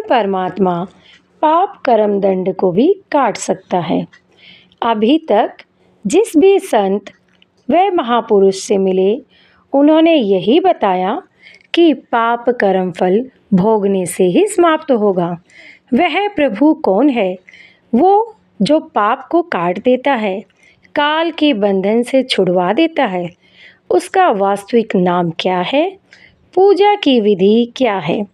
परमात्मा पाप कर्म दंड को भी काट सकता है। अभी तक जिस भी संत व महापुरुष से मिले उन्होंने यही बताया कि पाप कर्म फल भोगने से ही समाप्त होगा। वह प्रभु कौन है? वो जो पाप को काट देता है, काल के बंधन से छुड़वा देता है। उसका वास्तविक नाम क्या है? पूजा की विधि क्या है?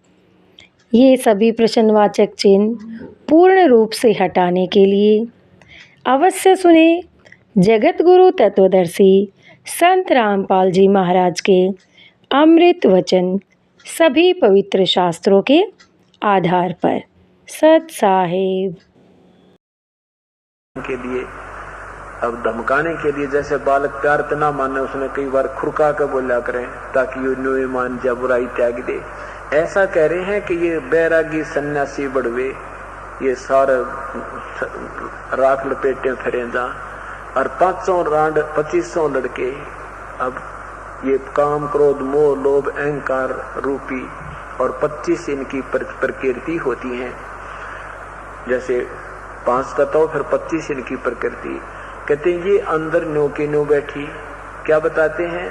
ये सभी प्रश्नवाचक चिन्ह पूर्ण रूप से हटाने के लिए अवश्य सुने जगत गुरु तत्वदर्शी संत रामपाल जी महाराज के अमृत वचन, सभी पवित्र शास्त्रों के आधार पर। सत साहिब के लिए अब धमकाने के लिए, जैसे बालक प्यार तना माने उसने कई बार खुरका कर बोला करें ताकि ये न्यू मान जा बुराई त्याग दे। ऐसा कह रहे हैं कि ये बैरागी सन्यासी बढ़वे ये सारे राख लपेटे फिरे जा और 500 रांड 2500 लड़के। अब ये काम क्रोध मोह लोभ अहंकार रूपी और 25 इनकी प्रकृति होती हैं। जैसे 5 का तो फिर 25 इनकी प्रकृति। कहते हैं ये अंदर न्यू की न्यू बैठी। क्या बताते हैं?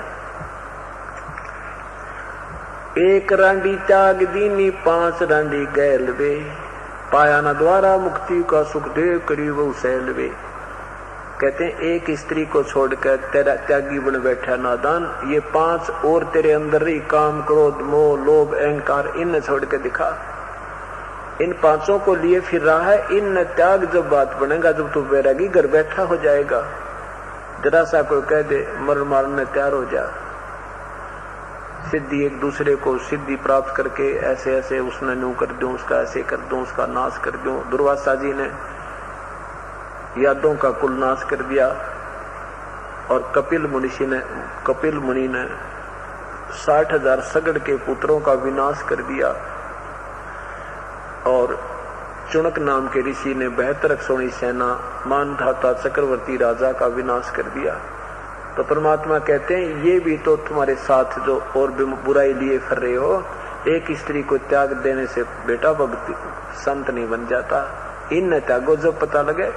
एक रांडी त्याग दीनी 5 रांडी गैल वे, पाया न द्वारा मुक्ति का सुख दे करीब सैल वे। कहते हैं एक स्त्री को छोड़कर तेरा त्यागी बन बैठा नादान, ये 5 और तेरे अंदर ही काम क्रोध मोह लोभ अहंकार इन छोड़ के दिखा। इन 5 को लिए फिर रहा है। इन त्याग जब बात बनेगा, जब तू बैरागी घर बैठा हो जाएगा, जरा सा कोई कह दे मर मारने तैयार हो जा। सिद्धि एक दूसरे को सिद्धि प्राप्त करके ऐसे ऐसे उसने न्यू कर दूं, उसका ऐसे कर दूं, उसका नाश कर दूं। दुर्वासा जी ने यादों का कुल नाश कर दिया और कपिल मुनि ने 60,000 सगड़ के पुत्रों का विनाश कर दिया और चुनक नाम के ऋषि ने 72 सोनी सेना मानधाता चक्रवर्ती राजा का विनाश कर दिया। तो परमात्मा कहते हैं ये भी तो तुम्हारे साथ जो और भी बुराई लिए फिर रहे हो, एक स्त्री को त्याग देने से बेटा भक्ति संत नहीं बन जाता। इन त्यागो जब पता लगे।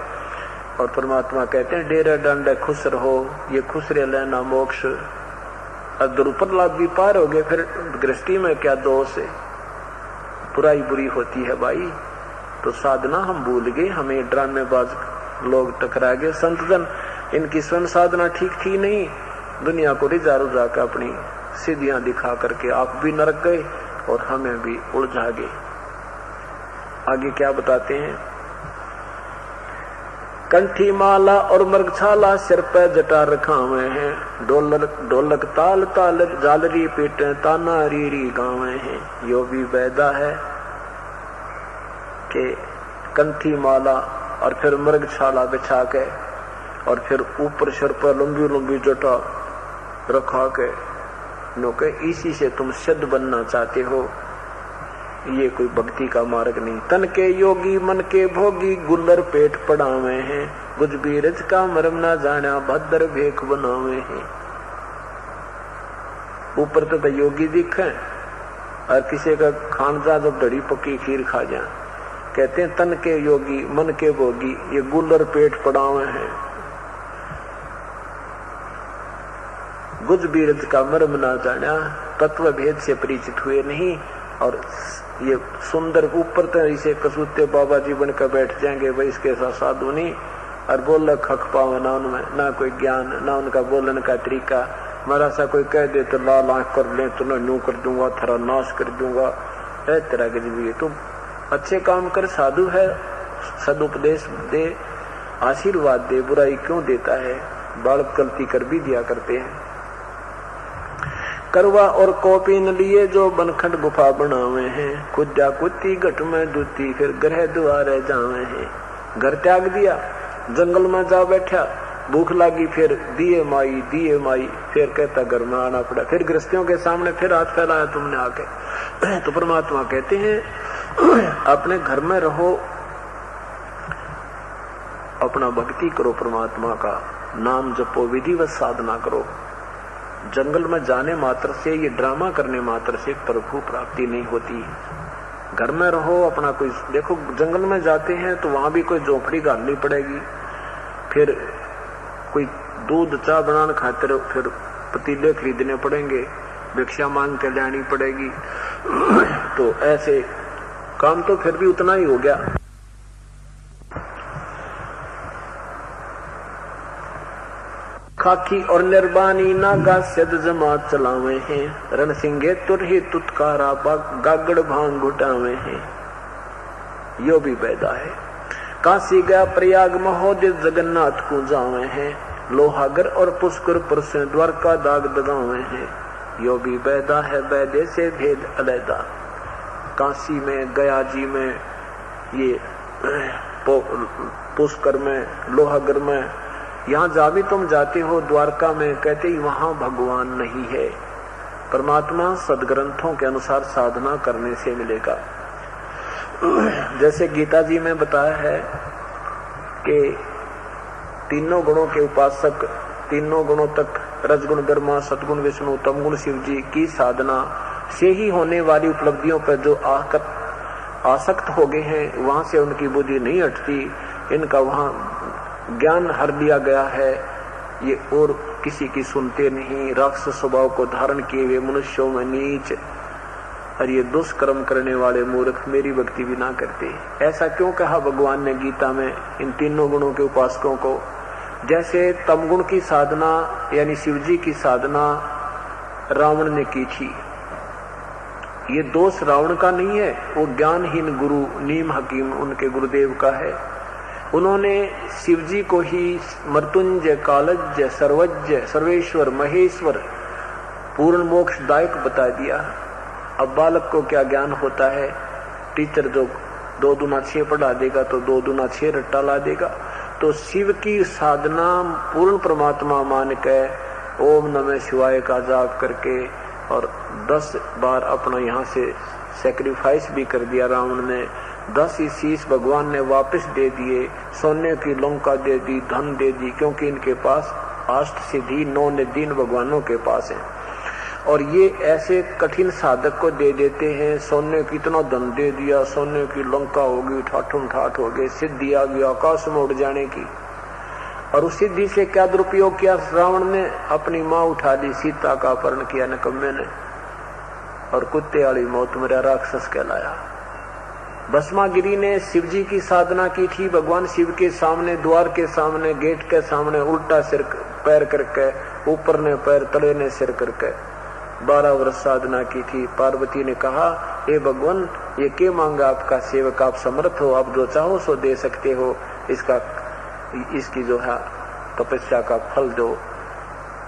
और परमात्मा कहते हैं डेरा डंडे खुश रहो, ये खुश रह लेना मोक्ष। अगर ऊपर लाभ भी पार हो गए फिर गृहस्थी में क्या दोष है? बुराई बुरी होती है भाई। तो साधना हम भूल गए, हमें ड्रामेबाज लोग टकरा गए। संत जन इनकी स्वयं साधना ठीक थी नहीं, दुनिया को रिझा रुझा कर अपनी सिद्धियां दिखा करके आप भी नरक गए और हमें भी उलझा गए। आगे क्या बताते हैं? कंठी माला और मृगछाला सिर पे जटा रखा हुए हैं, ढोलक ताल ताल जालरी पीटे ताना रीरी गावे हैं। यो भी वैदा है कि कंठी माला और फिर मृगछाला बिछा के और फिर ऊपर सिर पर लंबी लंबी जटा रखा के नोके इसी से तुम सिद्ध बनना चाहते हो, ये कोई भक्ति का मार्ग नहीं। तन के योगी मन के भोगी गुल्लर पेट पड़ावे हैं, गुज बीरज का मरम ना जाना भद्र भेख बनावे हैं। ऊपर तो योगी दिखे और किसी का खान जा जब दड़ी पक्की खीर खा जा। कहते हैं तन के योगी मन के भोगी ये गुल्लर पेट पड़ावे हैं, गुज बीरज का मरम ना जाना, तत्व भेद से परिचित हुए नहीं। और ये सुंदर ऊपर तो इसे कसूते बाबा जी बनकर बैठ जाएंगे भाई, इसके साथ साधु नहीं। और बोल खख पावे ना उनमें, ना कोई ज्ञान ना उनका बोलने का तरीका। मारा सा कोई कह दे तो लाल आंख कर ले, तो ना न्यू कर दूंगा, थरा नाश कर दूंगा। है तेरा गजबी, तुम अच्छे काम कर, साधु है, सदुपदेश दे, आशीर्वाद दे, बुराई क्यों देता है? बालक गलती कर भी दिया करते हैं। करवा और कॉपी न लिए जो बनखंड गुफा बनावे हैं, कुद्या कुत्ती घट में दूती फिर ग्रह द्वारे जावे हैं। घर त्याग दिया, जंगल में जा बैठा, भूख लगी फिर दिए माई, फिर कहता घर में आना पड़ा। फिर गृहस्थियों के सामने फिर हाथ फैलाया तुमने आके। तो परमात्मा कहते हैं अपने घर में रहो, अपना भक्ति करो, परमात्मा का नाम जपो, विधिवत साधना करो। जंगल में जाने मात्र से, ये ड्रामा करने मात्र से प्रभु प्राप्ति नहीं होती। घर में रहो अपना। कोई देखो जंगल में जाते हैं तो वहां भी कोई झोपड़ी गालनी पड़ेगी, फिर कोई दूध चाय बनाने खातिर फिर पतीले खरीदने पड़ेंगे, भिक्षा मांग के लानी पड़ेगी। तो ऐसे काम तो फिर भी उतना ही हो गया। खाकी और निर्बानी नागा सिद्ध जमात चलावे हैं, रण सिंगे तुरही तुतकारा गागड़ भांग घुटावे हैं। यो भी पैदा है। काशी गया प्रयाग महोदय जगन्नाथ को जावे हैं, लोहागर और पुष्कर पर से द्वारका दाग दगावे हैं। यो भी बैदा है, बैदे से भेद अलैदा। काशी में, गया जी में, ये पुष्कर में, लोहागर में, यहाँ जा भी तुम जाते हो, द्वारका में, कहते ही वहां भगवान नहीं है। परमात्मा सदग्रंथों के अनुसार साधना करने से मिलेगा। जैसे गीता जी में बताया है कि तीनों गुणों के उपासक, तीनों गुणों तक रजगुण ब्रह्मा, सतगुण विष्णु, तमगुण शिव जी की साधना से ही होने वाली उपलब्धियों पर जो आसक्त हो गए हैं, वहां से उनकी बुद्धि नहीं हटती। इनका वहां ज्ञान हर दिया गया है, ये और किसी की सुनते नहीं। राक्षस स्वभाव को धारण किए हुए मनुष्यों में नीच और ये दुष्कर्म करने वाले मूर्ख मेरी भक्ति भी ना करते। ऐसा क्यों कहा भगवान ने गीता में इन तीनों गुणों के उपासकों को? जैसे तमगुण की साधना यानी शिवजी की साधना रावण ने की थी, ये दोष रावण का नहीं है, वो ज्ञानहीन गुरु नीम हकीम उनके गुरुदेव का है। उन्होंने शिवजी को ही मृत्युंजय, कालज्ञ, सर्वज्ञ, सर्वेश्वर, महेश्वर, पूर्ण मोक्षदायक बता दिया। अब बालक को क्या ज्ञान होता है? टीचर जो 2 दूना 6 पढ़ा देगा तो 2 दूना 6 रट्टा ला देगा। तो शिव की साधना पूर्ण परमात्मा मान के ओम नमः शिवाय का जाप करके और 10 बार अपना यहाँ से सैक्रिफाइस भी कर दिया रावण ने। 10 ही शीश भगवान ने वापस दे दिए, सोने की लंका दे दी, धन दे दी, क्योंकि इनके पास अष्ट सिद्धि 9 निधि भगवानों के पास है। और ये ऐसे कठिन साधक को दे देते हैं, सोने की इतना धन दे दिया, सोने की लंका होगी, ठाठुम ठाठ हो गए, सिद्धि आ गई आकाश में उड़ जाने की। और उस सिद्धि से क्या दुरुपयोग किया रावण ने? अपनी माँ उठा ली, सीता का अपहरण किया निकम्मे ने, और कुत्ते वाली मौत मेरा राक्षस कहलाया। भस्मागिरी ने शिवजी की साधना की थी, भगवान शिव के सामने, द्वार के सामने, गेट के सामने उल्टा सिर पैर करके, ऊपर ने पैर तले ने सिर करके 12 वर्ष साधना की थी। पार्वती ने कहा, हे भगवान ये क्या मांगा आपका सेवक, आप समर्थ हो, आप जो चाहो सो दे सकते हो, इसकी जो है तपस्या का फल दो।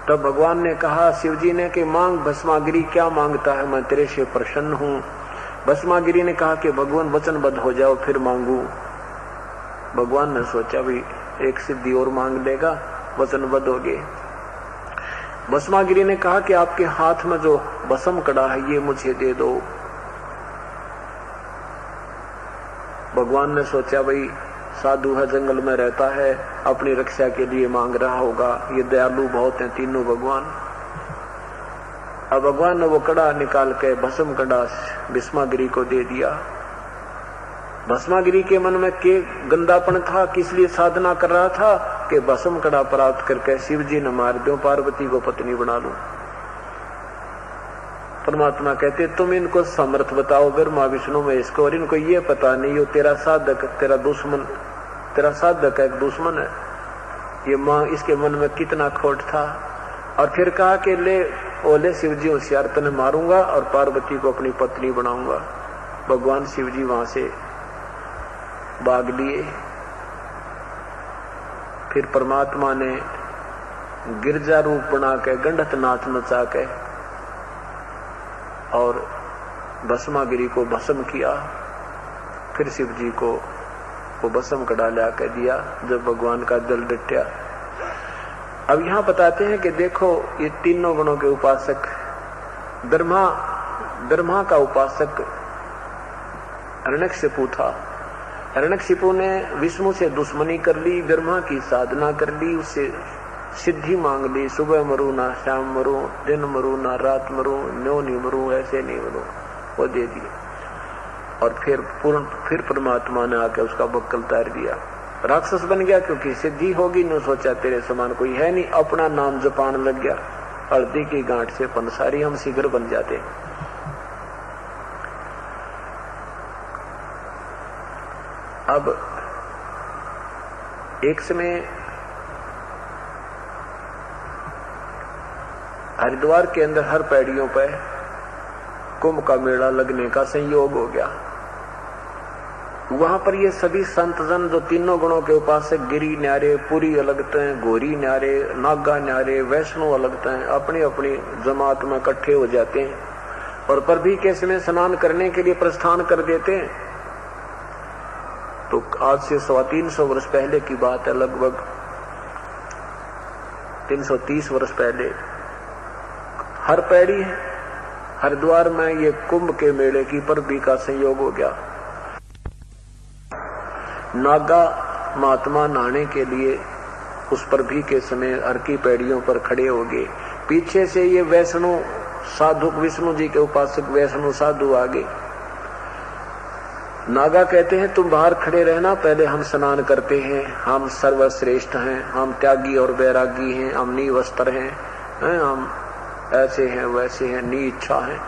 तब भगवान ने कहा शिवजी ने कि मांग भस्मागिरी, क्या मांगता है, मैं तेरे से प्रसन्न हूँ। भस्मागिरी ने कहा कि भगवान वचनबद्ध हो जाओ फिर मांगू। भगवान ने सोचा भी एक सिद्धि और मांग लेगा, वचनबद्ध हो गए। भस्मागिरी ने कहा कि आपके हाथ में जो भस्म कड़ा है ये मुझे दे दो। भगवान ने सोचा भाई साधु है, जंगल में रहता है, अपनी रक्षा के लिए मांग रहा होगा, ये दयालु बहुत हैं तीनों भगवान। अब भगवान ने वो कड़ा निकाल के भस्म कड़ा भस्मागिरी को दे दिया। भस्मागिरी के मन में के गंदापन था, किस लिए साधना कर रहा था कि भस्म कड़ा प्राप्त करके शिव जी ने मार दो, पार्वती को पत्नी बना लूं। परमात्मा कहते तुम इनको समर्थ बताओ ब्रह्मा विष्णु में इसको, और इनको ये पता नहीं हो तेरा साधक तेरा दुश्मन, तेरा साधक एक दुश्मन है। ये मां इसके मन में कितना खोट था। और फिर कहा कि ले ओले शिव जी होशियार, तने मारूंगा और पार्वती को अपनी पत्नी बनाऊंगा। भगवान शिव जी वहां से भाग लिए। फिर परमात्मा ने गिरजा रूप बना के गंडत नाच नचा के और भस्मागिरी को भस्म किया। फिर शिव जी को वो भस्म कड़ा ला के दिया जब भगवान का जल डटया। अब यहां बताते हैं कि देखो ये तीनों गुणों के उपासक ब्रह्मा का उपासक हिरण्यकशिपु था। हिरण्यकशिपु ने विष्णु से दुश्मनी कर ली, ब्रह्मा की साधना कर ली, उससे सिद्धि मांग ली, सुबह मरू ना शाम मरू, दिन मरू ना रात मरू, न्यो नहीं मरू, ऐसे नहीं मरू, वो दे दिए। और फिर परमात्मा ने आके उसका बक्कल तार दिया, राक्षस बन गया। क्योंकि सिद्धि होगी न सोचा तेरे समान कोई है नहीं, अपना नाम जपान लग गया। हल्दी की गांठ से पंसारी हम शीघ्र बन जाते। अब एक समय हरिद्वार के अंदर हर पैड़ियों पर कुंभ का मेला लगने का संयोग हो गया। वहां पर ये सभी संत जन जो तीनों गुणों के उपासक, गिरी न्यारे, पुरी अलगते हैं, गोरी न्यारे, नागा न्यारे, वैष्णव अलगते हैं, अपनी अपनी जमात में इकट्ठे हो जाते हैं और परभी के समय स्नान करने के लिए प्रस्थान कर देते हैं। तो आज से 350 वर्ष पहले की बात है, लगभग 330 वर्ष पहले हर पैड़ी है हरिद्वार में ये कुंभ के मेले की परभी का संयोग हो गया। नागा महात्मा नहाने के लिए उस परभी के समय हर की पैड़ियों पर खड़े हो गए। पीछे से ये वैष्णव साधु, विष्णु जी के उपासक वैष्णव साधु आगे। नागा कहते हैं तुम बाहर खड़े रहना, पहले हम स्नान करते हैं, हम सर्वश्रेष्ठ हैं, हम त्यागी और वैरागी हैं, हम निवस्त्र हैं, हम ऐसे हैं वैसे हैं, नी इच्छा हैं।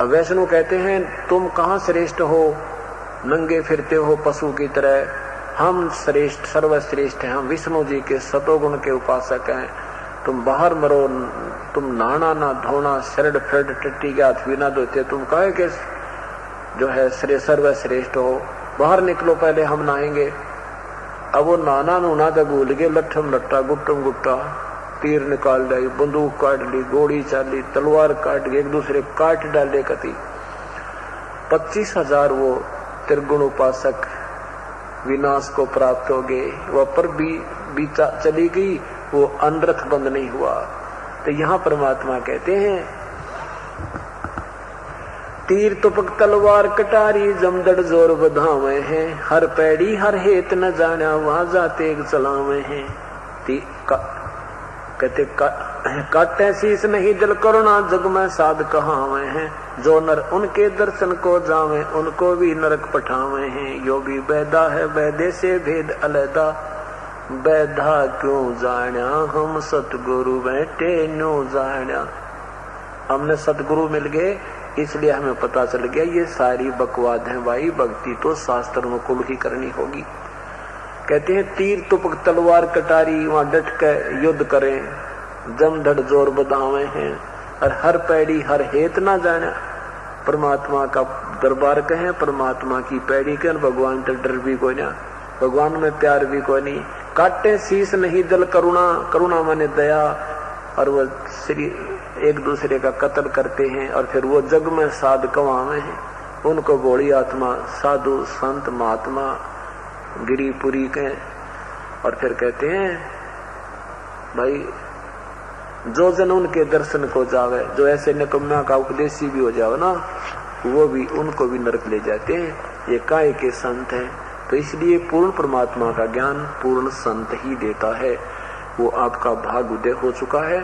अब वैष्णव कहते हैं तुम कहाँ श्रेष्ठ हो, नंगे फिरते हो पशु की तरह, हम श्रेष्ठ सर्वश्रेष्ठ हैं, हम विष्णु जी के सतोगुण के उपासक हैं, तुम बाहर मरो, तुम नहाना ना धोना, शरड फ्रड टट्टी के हाथ भी ना धोते, तुम कहे के जो है सर्वश्रेष्ठ हो, बाहर निकलो पहले हम नहाएंगे। अब वो नाना नूना तो भूल गए, लट्ठम लट्टा गुट्टम गुट्टा, तीर निकाल ली, बंदूक काट ली, गोली चाली, तलवार काट ली, एक दूसरे काट डाले कति। 25,000 वो त्रिगुण उपासक विनाश को प्राप्त हो गए। वह पर भी चली गई, वो अनरथ बंद नहीं हुआ। तो यहाँ परमात्मा कहते हैं तीर तुपक तलवार कटारी जमदड़ जोर बधावे हैं, हर पैड़ी हर हेत न जाना वहां जाते एक चलावे हैं। कहते काटे शीस नहीं दिल करुणा जग में साध कहावे हैं, जो नर उनके दर्शन को जावे उनको भी नरक पठावे हैं। यो भी बैदा है बैदे से भेद अलैदा, बैधा क्यों जाना हम सतगुरु बैठे न्यू जाना। हमने सतगुरु मिल गए इसलिए हमें पता चल गया ये सारी बकवाद है भाई, भक्ति तो शास्त्र अनुकूल ही करनी होगी। कहते हैं तीर तुपक तलवार कटारी वहां डट कर युद्ध करें, जमधड़ जोर बधावे हैं, और हर पैड़ी हर हेत ना जाना। परमात्मा का दरबार कहें, परमात्मा की पैड़ी कहें, भगवान तो डर भी कोई ना, भगवान में प्यार भी कोई नहीं। काटे शीस नहीं दल करुणा, करुणा माने दया, और वह श्री एक दूसरे का कत्ल करते हैं और फिर वो जग में साध कवावे हैं। उनको बोली आत्मा साधु संत महात्मा गिरीपुरी के। और फिर कहते हैं भाई जो जन उनके दर्शन को जावे, जो ऐसे निकम्मा का उपदेशी भी हो जावे ना, वो भी उनको भी नरक ले जाते हैं। ये काय के संत हैं। तो इसलिए पूर्ण परमात्मा का ज्ञान पूर्ण संत ही देता है। वो आपका भाग उदय हो चुका है।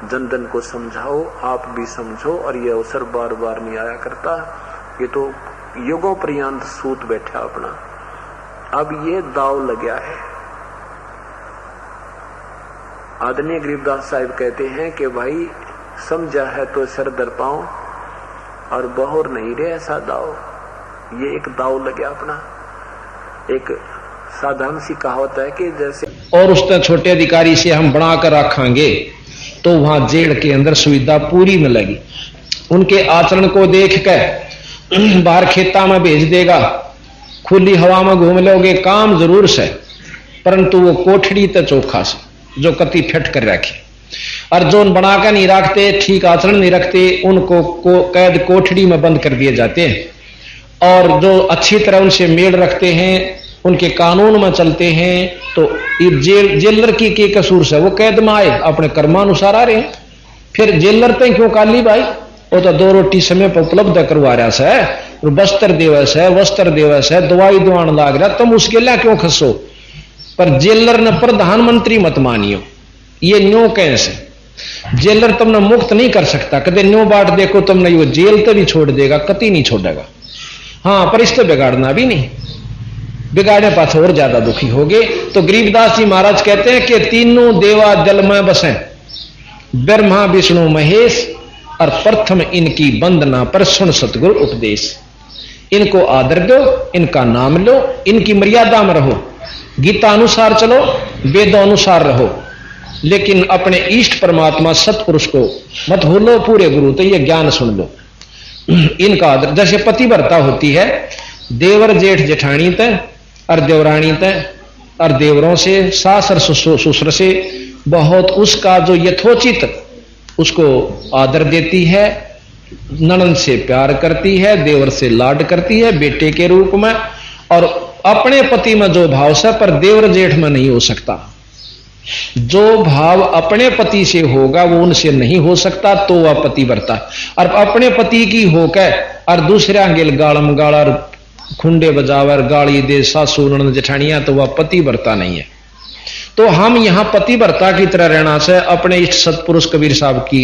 जन जन को समझाओ, आप भी समझो, और ये अवसर बार बार नहीं आया करता। ये तो युगों पर्यंत सूत बैठा अपना, अब ये दाव लग गया है। आदरणीय गरीबदास साहिब कहते हैं कि भाई समझा है तो सर दर पाओ, और बहुर नहीं रे ऐसा दाव। ये एक दाव लग गया अपना। एक साधारण सी कहावत है कि जैसे और उस छोटे अधिकारी से हम बनाकर रखेंगे तो वहां जेल के अंदर सुविधा पूरी मिलेगी। उनके आचरण को देख कर बाहर खेता में भेज देगा, खुली हवा में घूम लोगे, काम जरूर से, परंतु वो कोठड़ी तो चोखा से जो कति फिट कर रखे। और जो बनाकर नहीं रखते, ठीक आचरण नहीं रखते, उनको कैद कोठड़ी में बंद कर दिए जाते हैं। और जो अच्छी तरह उनसे मेल रखते हैं, उनके कानून में चलते हैं, तो ये जेलर की के कसूर से वो कैद में आए, अपने कर्मानुसार आ रहे हैं। फिर जेलर पे क्यों काली भाई, वो तो 2 रोटी समय पर उपलब्ध करवा रहा है, बस्तर दिवस है, वस्त्र दिवस है, दवाई दुआन लाग रहा, तुम उसके लिए क्यों खसो। पर जेलर ने प्रधानमंत्री मत मानियो, ये न्यो कैसे जेलर तुमने मुक्त नहीं कर सकता। कदे न्यो बाट देखो तुमने, वो जेल तो भी छोड़ देगा, कति नहीं छोड़ेगा। हाँ, पर इससे बिगाड़ना भी नहीं, बिगाड़ने पास और ज्यादा दुखी हो गए। तो गरीबदास जी महाराज कहते हैं कि तीनों देवा जल में बसे, ब्रह्मा विष्णु महेश, और प्रथम इनकी वंदना पर सुन सतगुरु उपदेश। इनको आदर दो, इनका नाम लो, इनकी मर्यादा में रहो, गीता अनुसार चलो, वेदों अनुसार रहो, लेकिन अपने इष्ट परमात्मा सतपुरुष को मत भूलो, पूरे गुरु तो ये ज्ञान सुन लो। इनका आदर, जैसे पतिव्रता होती है, देवर जेठ जेठानी तय और देवरानी तय और देवरों से, सास और ससुर से बहुत उसका जो यथोचित उसको आदर देती है, ननद से प्यार करती है, देवर से लाड करती है बेटे के रूप में, और अपने पति में जो भाव से, पर देवर जेठ में नहीं हो सकता। जो भाव अपने पति से होगा वो उनसे नहीं हो सकता, तो वह पतिव्रता। और अपने पति की होकर और दूसरे आंगेल गालम गाला और खुंडे बजावर गाली दे सासू ननद जेठानियां, तो वह पतिव्रता नहीं है। तो हम यहां पतिव्रता की तरह रहना से अपने इष्ट सतपुरुष कबीर साहब की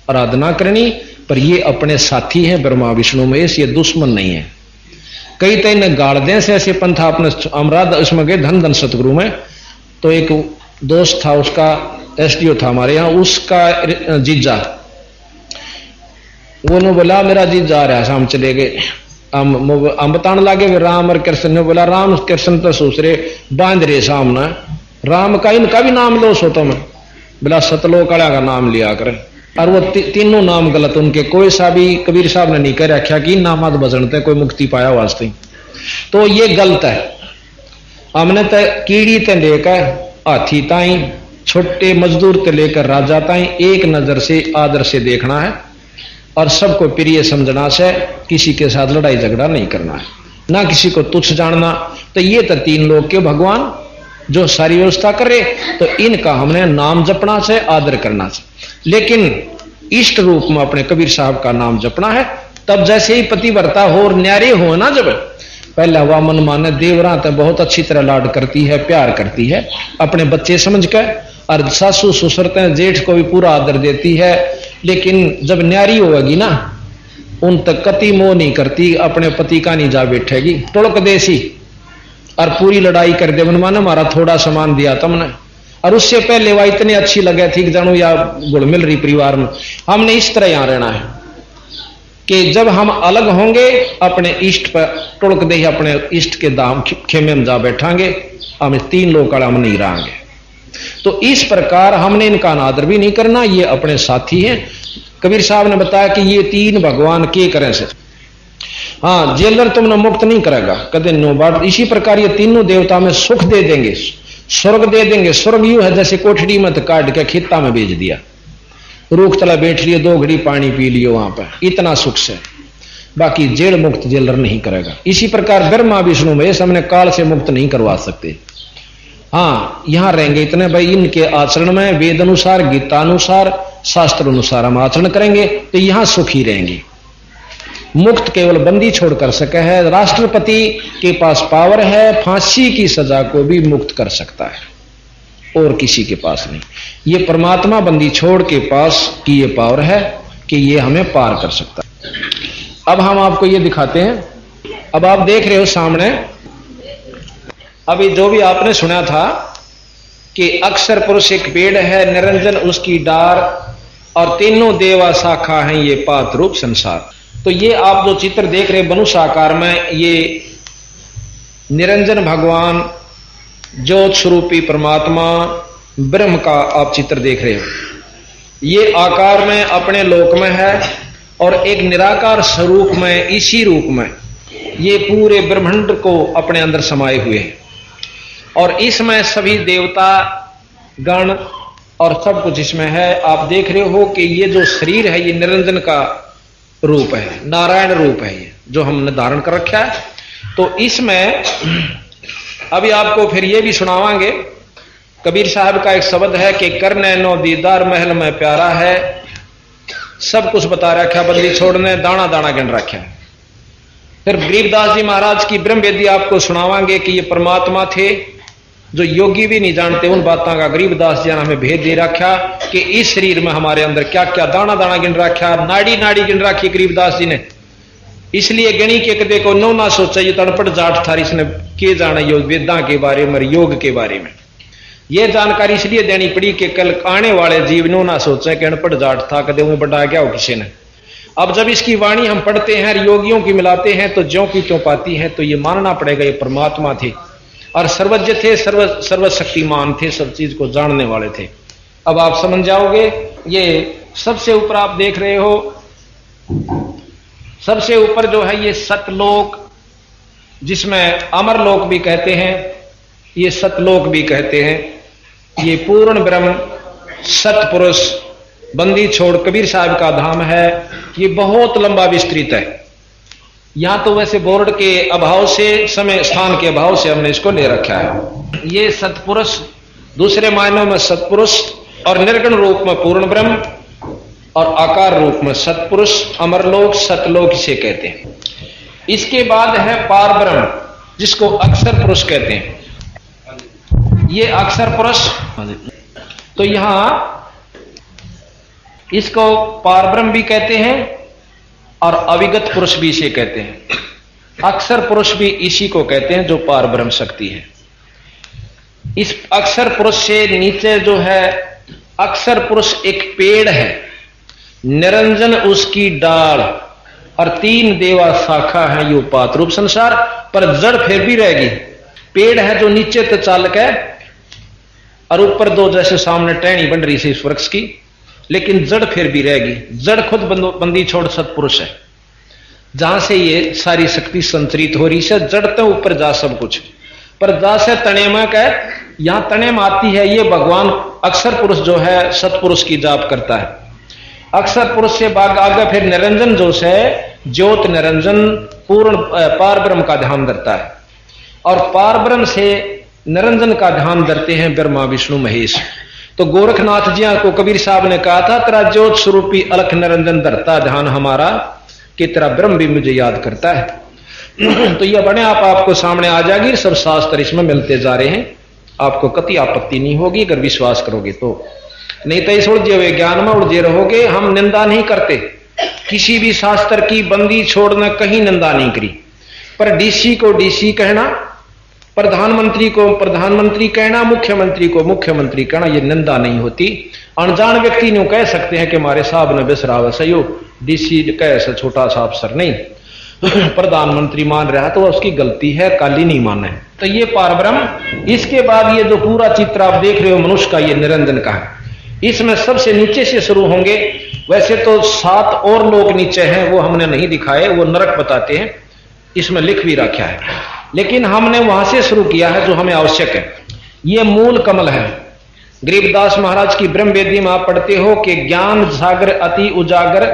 आराधना करनी, पर ये अपने साथी हैं ब्रह्मा विष्णु महेश, ये दुश्मन नहीं है। कई तो इन्हें गाड़ दें से ऐसे पंथा अपने अमराध उसमें गए धन धन सतगुरु में। तो एक दोस्त था, उसका एसडीओ था हमारे यहाँ, उसका जीजा, वो ने बोला मेरा जीजा आ रहा है, शाम चले गए। हम बताने लगे राम और कृष्ण ने बोला राम कृष्ण तो दूसरे बांध रहे सामने, राम का इनका भी नाम लो सो तुम, बोला सतलोक वाला का नाम लिया कर। और वो तीनों नाम गलत, उनके कोई सा भी कबीर साहब ने नहीं कह रखा कि नामाद भजनते कोई मुक्ति पाया वास्ते, तो ये गलत है। हमने तो कीड़ी ते लेकर हाथी ताई, छोटे मजदूर ते लेकर राजा ताई एक नजर से आदर से देखना है, और सबको प्रिय समझना से, किसी के साथ लड़ाई झगड़ा नहीं करना है, ना किसी को तुच्छ जानना। तो ये तो तीन लोग के भगवान जो सारी व्यवस्था करे, तो इनका हमने नाम जपना से, आदर करना से, लेकिन इष्ट रूप में अपने कबीर साहब का नाम जपना है। तब जैसे ही पतिव्रता हो और न्यारी हो ना, जब पहला हवा मन माने देवरा तो बहुत अच्छी तरह लाड करती है, प्यार करती है अपने बच्चे समझकर, और सासू ससुर जेठ को भी पूरा आदर देती है, लेकिन जब न्यारी होगी ना, उन तक कति मोह नहीं करती, अपने पति का नहीं जा बैठेगी, टुड़क देसी और पूरी लड़ाई कर दे, माने हमारा थोड़ा सामान दिया तुमने, और उससे पहले वह इतनी अच्छी लगे थी जानू या गुड़ मिल रही परिवार में। हमने इस तरह यहां रहना है कि जब हम अलग होंगे अपने इष्ट पर टुड़क दे, अपने इष्ट के दाम खेमे में जा बैठांगे, हम तीन लोग का हम नहीं रहेंगे। तो इस प्रकार हमने इनका अनादर भी नहीं करना, ये अपने साथी हैं। कबीर साहब ने बताया कि ये तीन भगवान के करें से, हाँ जेलर तुमने मुक्त नहीं करेगा कदे नो बात। इसी प्रकार ये तीनों देवता में सुख दे देंगे, स्वर्ग दे देंगे। स्वर्ग यूं है जैसे कोठड़ी में काट के खेता में बेच दिया, रूख तला बैठ लिए, 2 घड़ी पानी पी लियो वहां पर, इतना सुख से। बाकी जेल मुक्त जेलर नहीं करेगा। इसी प्रकार ब्रह्मा विष्णु महेश हमने काल से मुक्त नहीं करवा सकते। हाँ यहां रहेंगे इतने भाई, इनके आचरण में वेद अनुसार गीता अनुसार शास्त्र अनुसार हम आचरण करेंगे तो यहां सुखी रहेंगे। मुक्त केवल बंदी छोड़ कर सके है। राष्ट्रपति के पास पावर है, फांसी की सजा को भी मुक्त कर सकता है, और किसी के पास नहीं। ये परमात्मा बंदी छोड़ के पास की ये पावर है कि ये हमें पार कर सकता है। अब हम आपको ये दिखाते हैं। अब आप देख रहे हो सामने, अभी जो भी आपने सुना था कि अक्षर पुरुष एक पेड़ है, निरंजन उसकी डार, और तीनों देवा शाखा हैं ये पात रूप संसार। तो ये आप जो चित्र देख रहे हैं मनुष्य आकार में, ये निरंजन भगवान ज्योत स्वरूपी परमात्मा ब्रह्म का आप चित्र देख रहे हो। ये आकार में अपने लोक में है, और एक निराकार स्वरूप में, इसी रूप में ये पूरे ब्रह्मांड को अपने अंदर समाये हुए हैं। और इसमें सभी देवता गण और सब कुछ इसमें है। आप देख रहे हो कि ये जो शरीर है ये निरंजन का रूप है, नारायण रूप है ये जो हमने धारण कर रखा है। तो इसमें अभी आपको फिर ये भी सुनावांगे, कबीर साहब का एक शब्द है कि करने नो दीदार महल में प्यारा है। सब कुछ बता रखा, बंदी छोड़ने दाना दाना गिन रखा है। फिर गरीबदास जी महाराज की ब्रह्म वेदी आपको सुनावांगे कि ये परमात्मा थे जो योगी भी नहीं जानते। उन बातों का गरीबदास जी ने हमें भेद दे रखा कि इस शरीर में हमारे अंदर क्या क्या दाना दाना गिन रखा, नाड़ी नाड़ी गिन रखी गरीबदास जी ने। इसलिए गणी के कदे को नो ना सोचा ये तड़पट जाट था इसने के जाना योग वेदा के बारे में योग के बारे में। ये जानकारी इसलिए देनी पड़ी कि कल आने वाले जीवनों ना सोचे कि अनपढ़ जाट था कदे में बढ़ा गया हो किसी ने। अब जब इसकी वाणी हम पढ़ते हैं योगियों की मिलाते हैं तो ज्यों की त्यों पाती है, तो ये मानना पड़ेगा ये परमात्मा थे और सर्वज्ञ थे, सर्वशक्तिमान थे, सब चीज को जानने वाले थे। अब आप समझ जाओगे। ये सबसे ऊपर आप देख रहे हो, सबसे ऊपर जो है ये सतलोक, जिसमें अमरलोक भी कहते हैं, ये सतलोक भी कहते हैं। ये पूर्ण ब्रह्म सतपुरुष बंदी छोड़ कबीर साहब का धाम है। ये बहुत लंबा विस्तृत है। यहां तो वैसे बोर्ड के अभाव से, समय स्थान के अभाव से हमने इसको ले रखा है। ये सतपुरुष दूसरे मायनों में सतपुरुष और निर्गुण रूप में पूर्ण ब्रह्म और आकार रूप में सतपुरुष, अमरलोक, सतलोक इसे कहते हैं। इसके बाद है पार ब्रह्म, जिसको अक्षर पुरुष कहते हैं। ये अक्षर पुरुष, तो यहां इसको पार ब्रह्म भी कहते हैं और अविगत पुरुष भी इसे कहते हैं। अक्षर पुरुष भी इसी को कहते हैं जो पार ब्रह्म शक्ति है। इस अक्षर पुरुष से नीचे जो है, अक्षर पुरुष एक पेड़ है, निरंजन उसकी डाल और 3 देवा शाखा है। यो पात रूप संसार पर जड़ फिर भी रहेगी। पेड़ है जो नीचे तो चालक है और ऊपर 2 जैसे सामने टहनी बन रही है इस वृक्ष की, लेकिन जड़ फिर भी रहेगी। जड़ खुद बंदी छोड़ सतपुरुष है, जहां से ये सारी शक्ति संचरित हो रही है। जड़ तो ऊपर जा सब कुछ, पर जा से तने में कह, यहां तने में आती है ये भगवान अक्षर पुरुष जो है सतपुरुष की जाप करता है। अक्षर पुरुष से बाग आगे फिर निरंजन जो है ज्योत निरंजन पूर्ण पार ब्रह्म का ध्यान धरता है और पार ब्रह्म से निरंजन का ध्यान धरते हैं ब्रह्मा विष्णु महेश। तो गोरखनाथ जी को कबीर साहब ने कहा था, तेरा ज्योत स्वरूपी अलख निरंजन धरता ध्यान हमारा, कि तेरा ब्रह्म भी मुझे याद करता है। तो यह बने आप आपको सामने आ जाएगी। सब शास्त्र इसमें मिलते जा रहे हैं, आपको कति आपत्ति नहीं होगी अगर विश्वास करोगे तो। नहीं तो इस उलझे हुए ज्ञान में उलझे रहोगे। हम निंदा नहीं करते किसी भी शास्त्र की, बंदी छोड़ना कहीं निंदा नहीं करी, पर डीसी को डीसी कहना, प्रधानमंत्री को प्रधानमंत्री कहना, मुख्यमंत्री को मुख्यमंत्री कहना, ये निंदा नहीं होती। अनजान व्यक्ति न्यू कह सकते हैं कि हमारे साहब ने बिसरावा सही, डीसी कैसे छोटा सा अफसर नहीं, प्रधानमंत्री मान रहा है तो उसकी गलती है, काली नहीं माने। तो ये पार ब्रह्म। इसके बाद ये जो पूरा चित्र आप देख रहे हो मनुष्य का, ये निरंजन का है। इसमें सबसे नीचे से शुरू होंगे। वैसे तो 7 और लोग नीचे हैं, वो हमने नहीं दिखाए, वो नरक बताते हैं, इसमें लिख भी रखा है, लेकिन हमने वहां से शुरू किया है जो हमें आवश्यक है। ये मूल कमल है। गरीबदास महाराज की ब्रह्म वेदी में आप पढ़ते हो कि ज्ञान सागर अति उजागर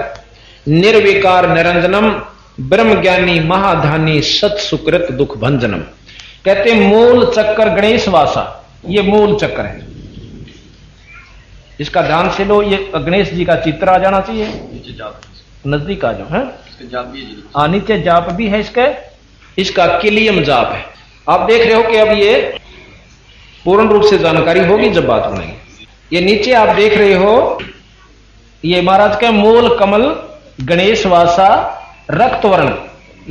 निर्विकार निरंजनम ब्रह्म ज्ञानी महाधानी सत सुकृत दुख भंजनम। कहते मूल चक्कर गणेश वासा, ये मूल चक्कर है। इसका ध्यान से लो, ये गणेश जी का चित्र आ जाना चाहिए नजदीक आ जाओ है। नीचे जाप भी है इसका किलियम जाप है। आप देख रहे हो कि अब ये पूर्ण रूप से जानकारी होगी जब बात बनेगी। ये नीचे आप देख रहे हो, ये महाराज का मूल कमल गणेश वासा रक्त वर्ण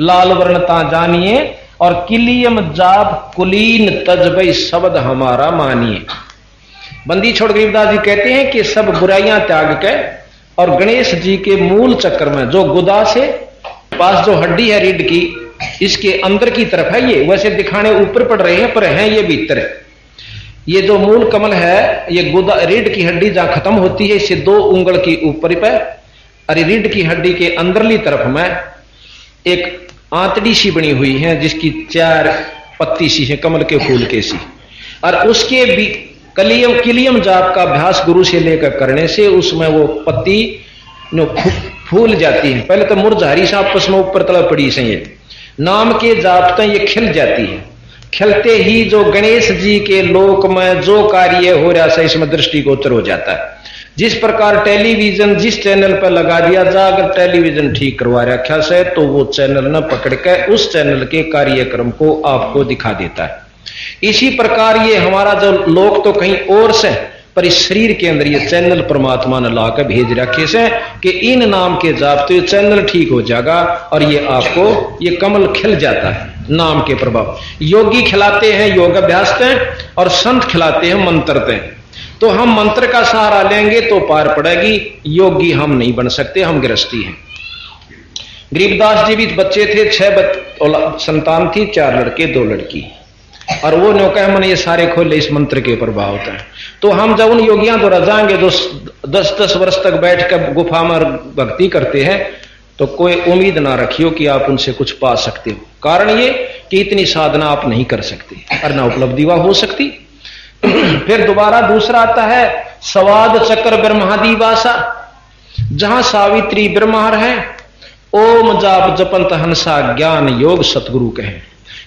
लाल वर्ण ता जानिए और किलियम जाप कुलीन तजबई शब्द हमारा मानिए। बंदी छोड़ गरीबदास जी कहते हैं कि सब बुराइयां त्याग के और गणेश जी के मूल चक्कर में जो गुदा से पास जो हड्डी है रीढ़ की, इसके अंदर की तरफ है। ये वैसे दिखाने ऊपर पड़ रहे हैं पर है ये भीतर है। ये जो मूल कमल है, ये गुदा रीढ़ की हड्डी जहां खत्म होती है, इससे 2 उंगल की ऊपर पे अरे रीढ़ की हड्डी के अंदरली तरफ में एक आंतड़ी सी बनी हुई है, जिसकी 4 पत्ती सी है कमल के फूल के सी, और उसके भी किलियम जाप का अभ्यास गुरु से लेकर करने से उसमें वो पत्ती फूल जाती है। पहले तो मुरझारी सा आपस में ऊपर तला पड़ी से ये नाम के जाप तो ये खिल जाती है। खिलते ही जो गणेश जी के लोक में जो कार्य हो रहा है इसमें दृष्टिगोचर हो जाता है। जिस प्रकार टेलीविजन जिस चैनल पर लगा दिया जा, अगर टेलीविजन ठीक करवा रखा से तो वो चैनल न पकड़ के उस चैनल के कार्यक्रम को आपको दिखा देता है। इसी प्रकार ये हमारा जो लोक तो कहीं और से पर इस शरीर के अंदर ये चैनल परमात्मा ने लाकर भेज रखे से कि इन नाम के जाप तो ये चैनल ठीक हो जाएगा और ये आपको ये कमल खिल जाता है नाम के प्रभाव। योगी खिलाते हैं योग अभ्यास हैं और संत खिलाते हैं मंत्र हैं। तो हम मंत्र का सहारा लेंगे तो पार पड़ेगी, योगी हम नहीं बन सकते, हम गृहस्थी हैं। गरीबदास जी भी बच्चे थे, 6 संतान थी, 4 लड़के 2 लड़की, और वो नौका मन ये सारे खोले इस मंत्र के प्रभाव होता है। तो हम जब उन योगियों द्वारा जाएंगे जो 10-10 वर्ष तक बैठ कर गुफा में भक्ति करते हैं तो कोई उम्मीद ना रखियो कि आप उनसे कुछ पा सकते हो। कारण ये कि इतनी साधना आप नहीं कर सकते और ना उपलब्धि वह हो सकती। फिर दोबारा दूसरा आता है स्वाद चक्र ब्रह्मादिवासा, जहां सावित्री ब्रह्मार है, ओम जाप जपंत हंसा ज्ञान योग सतगुरु कहे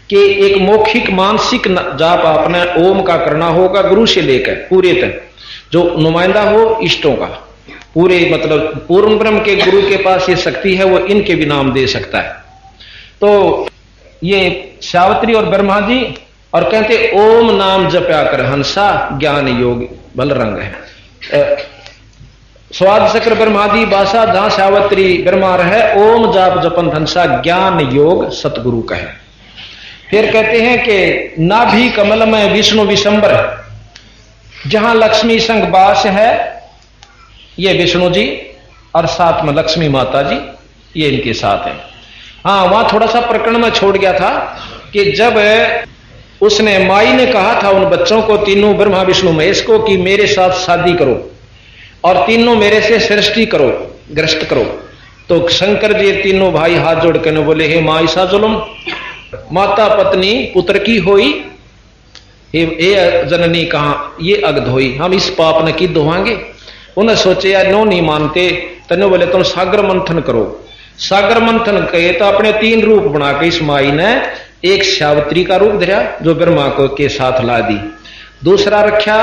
कि एक मौखिक मानसिक जाप आपने ओम का करना होगा गुरु से लेकर पूरे तक, जो नुमाइंदा हो इष्टों का पूरे, मतलब पूर्ण ब्रह्म के गुरु के पास ये शक्ति है, वो इनके भी नाम दे सकता है। तो ये सावित्री और ब्रह्मा जी और कहते ओम नाम जप्या कर हंसा ज्ञान योग बल रंग है। स्वाद चक्र ब्रह्मादि भाषा जहां सावित्री ब्रह्मा है, ओम जाप जपन हंसा ज्ञान योग सतगुरु कहे। फिर कहते हैं कि नाभि कमल में विष्णु विशंबर, जहां लक्ष्मी संग बास है, ये विष्णु जी और साथ में लक्ष्मी माता जी ये इनके साथ है। हाँ, वहां थोड़ा सा प्रकरण में छोड़ गया था कि जब उसने माई ने कहा था उन बच्चों को, तीनों ब्रह्मा विष्णु महेश को, कि मेरे साथ शादी करो और तीनों मेरे से सृष्टि करो, ग्रस्त करो, तो शंकर जी तीनों भाई हाथ जोड़ कर बोले हे माँ ईसा जुलम, माता पत्नी पुत्र की होई, हे जननी कहा ये अगध होई, हम इस पाप ने की दोहांगे। उन्हें सोचे यार नो नहीं मानते, तने बोले तुम सागर मंथन करो। सागर मंथन कहे तो अपने 3 रूप बना के इस माई ने एक सावित्री का रूप धरा जो ब्रह्मा को के साथ ला दी, दूसरा रखा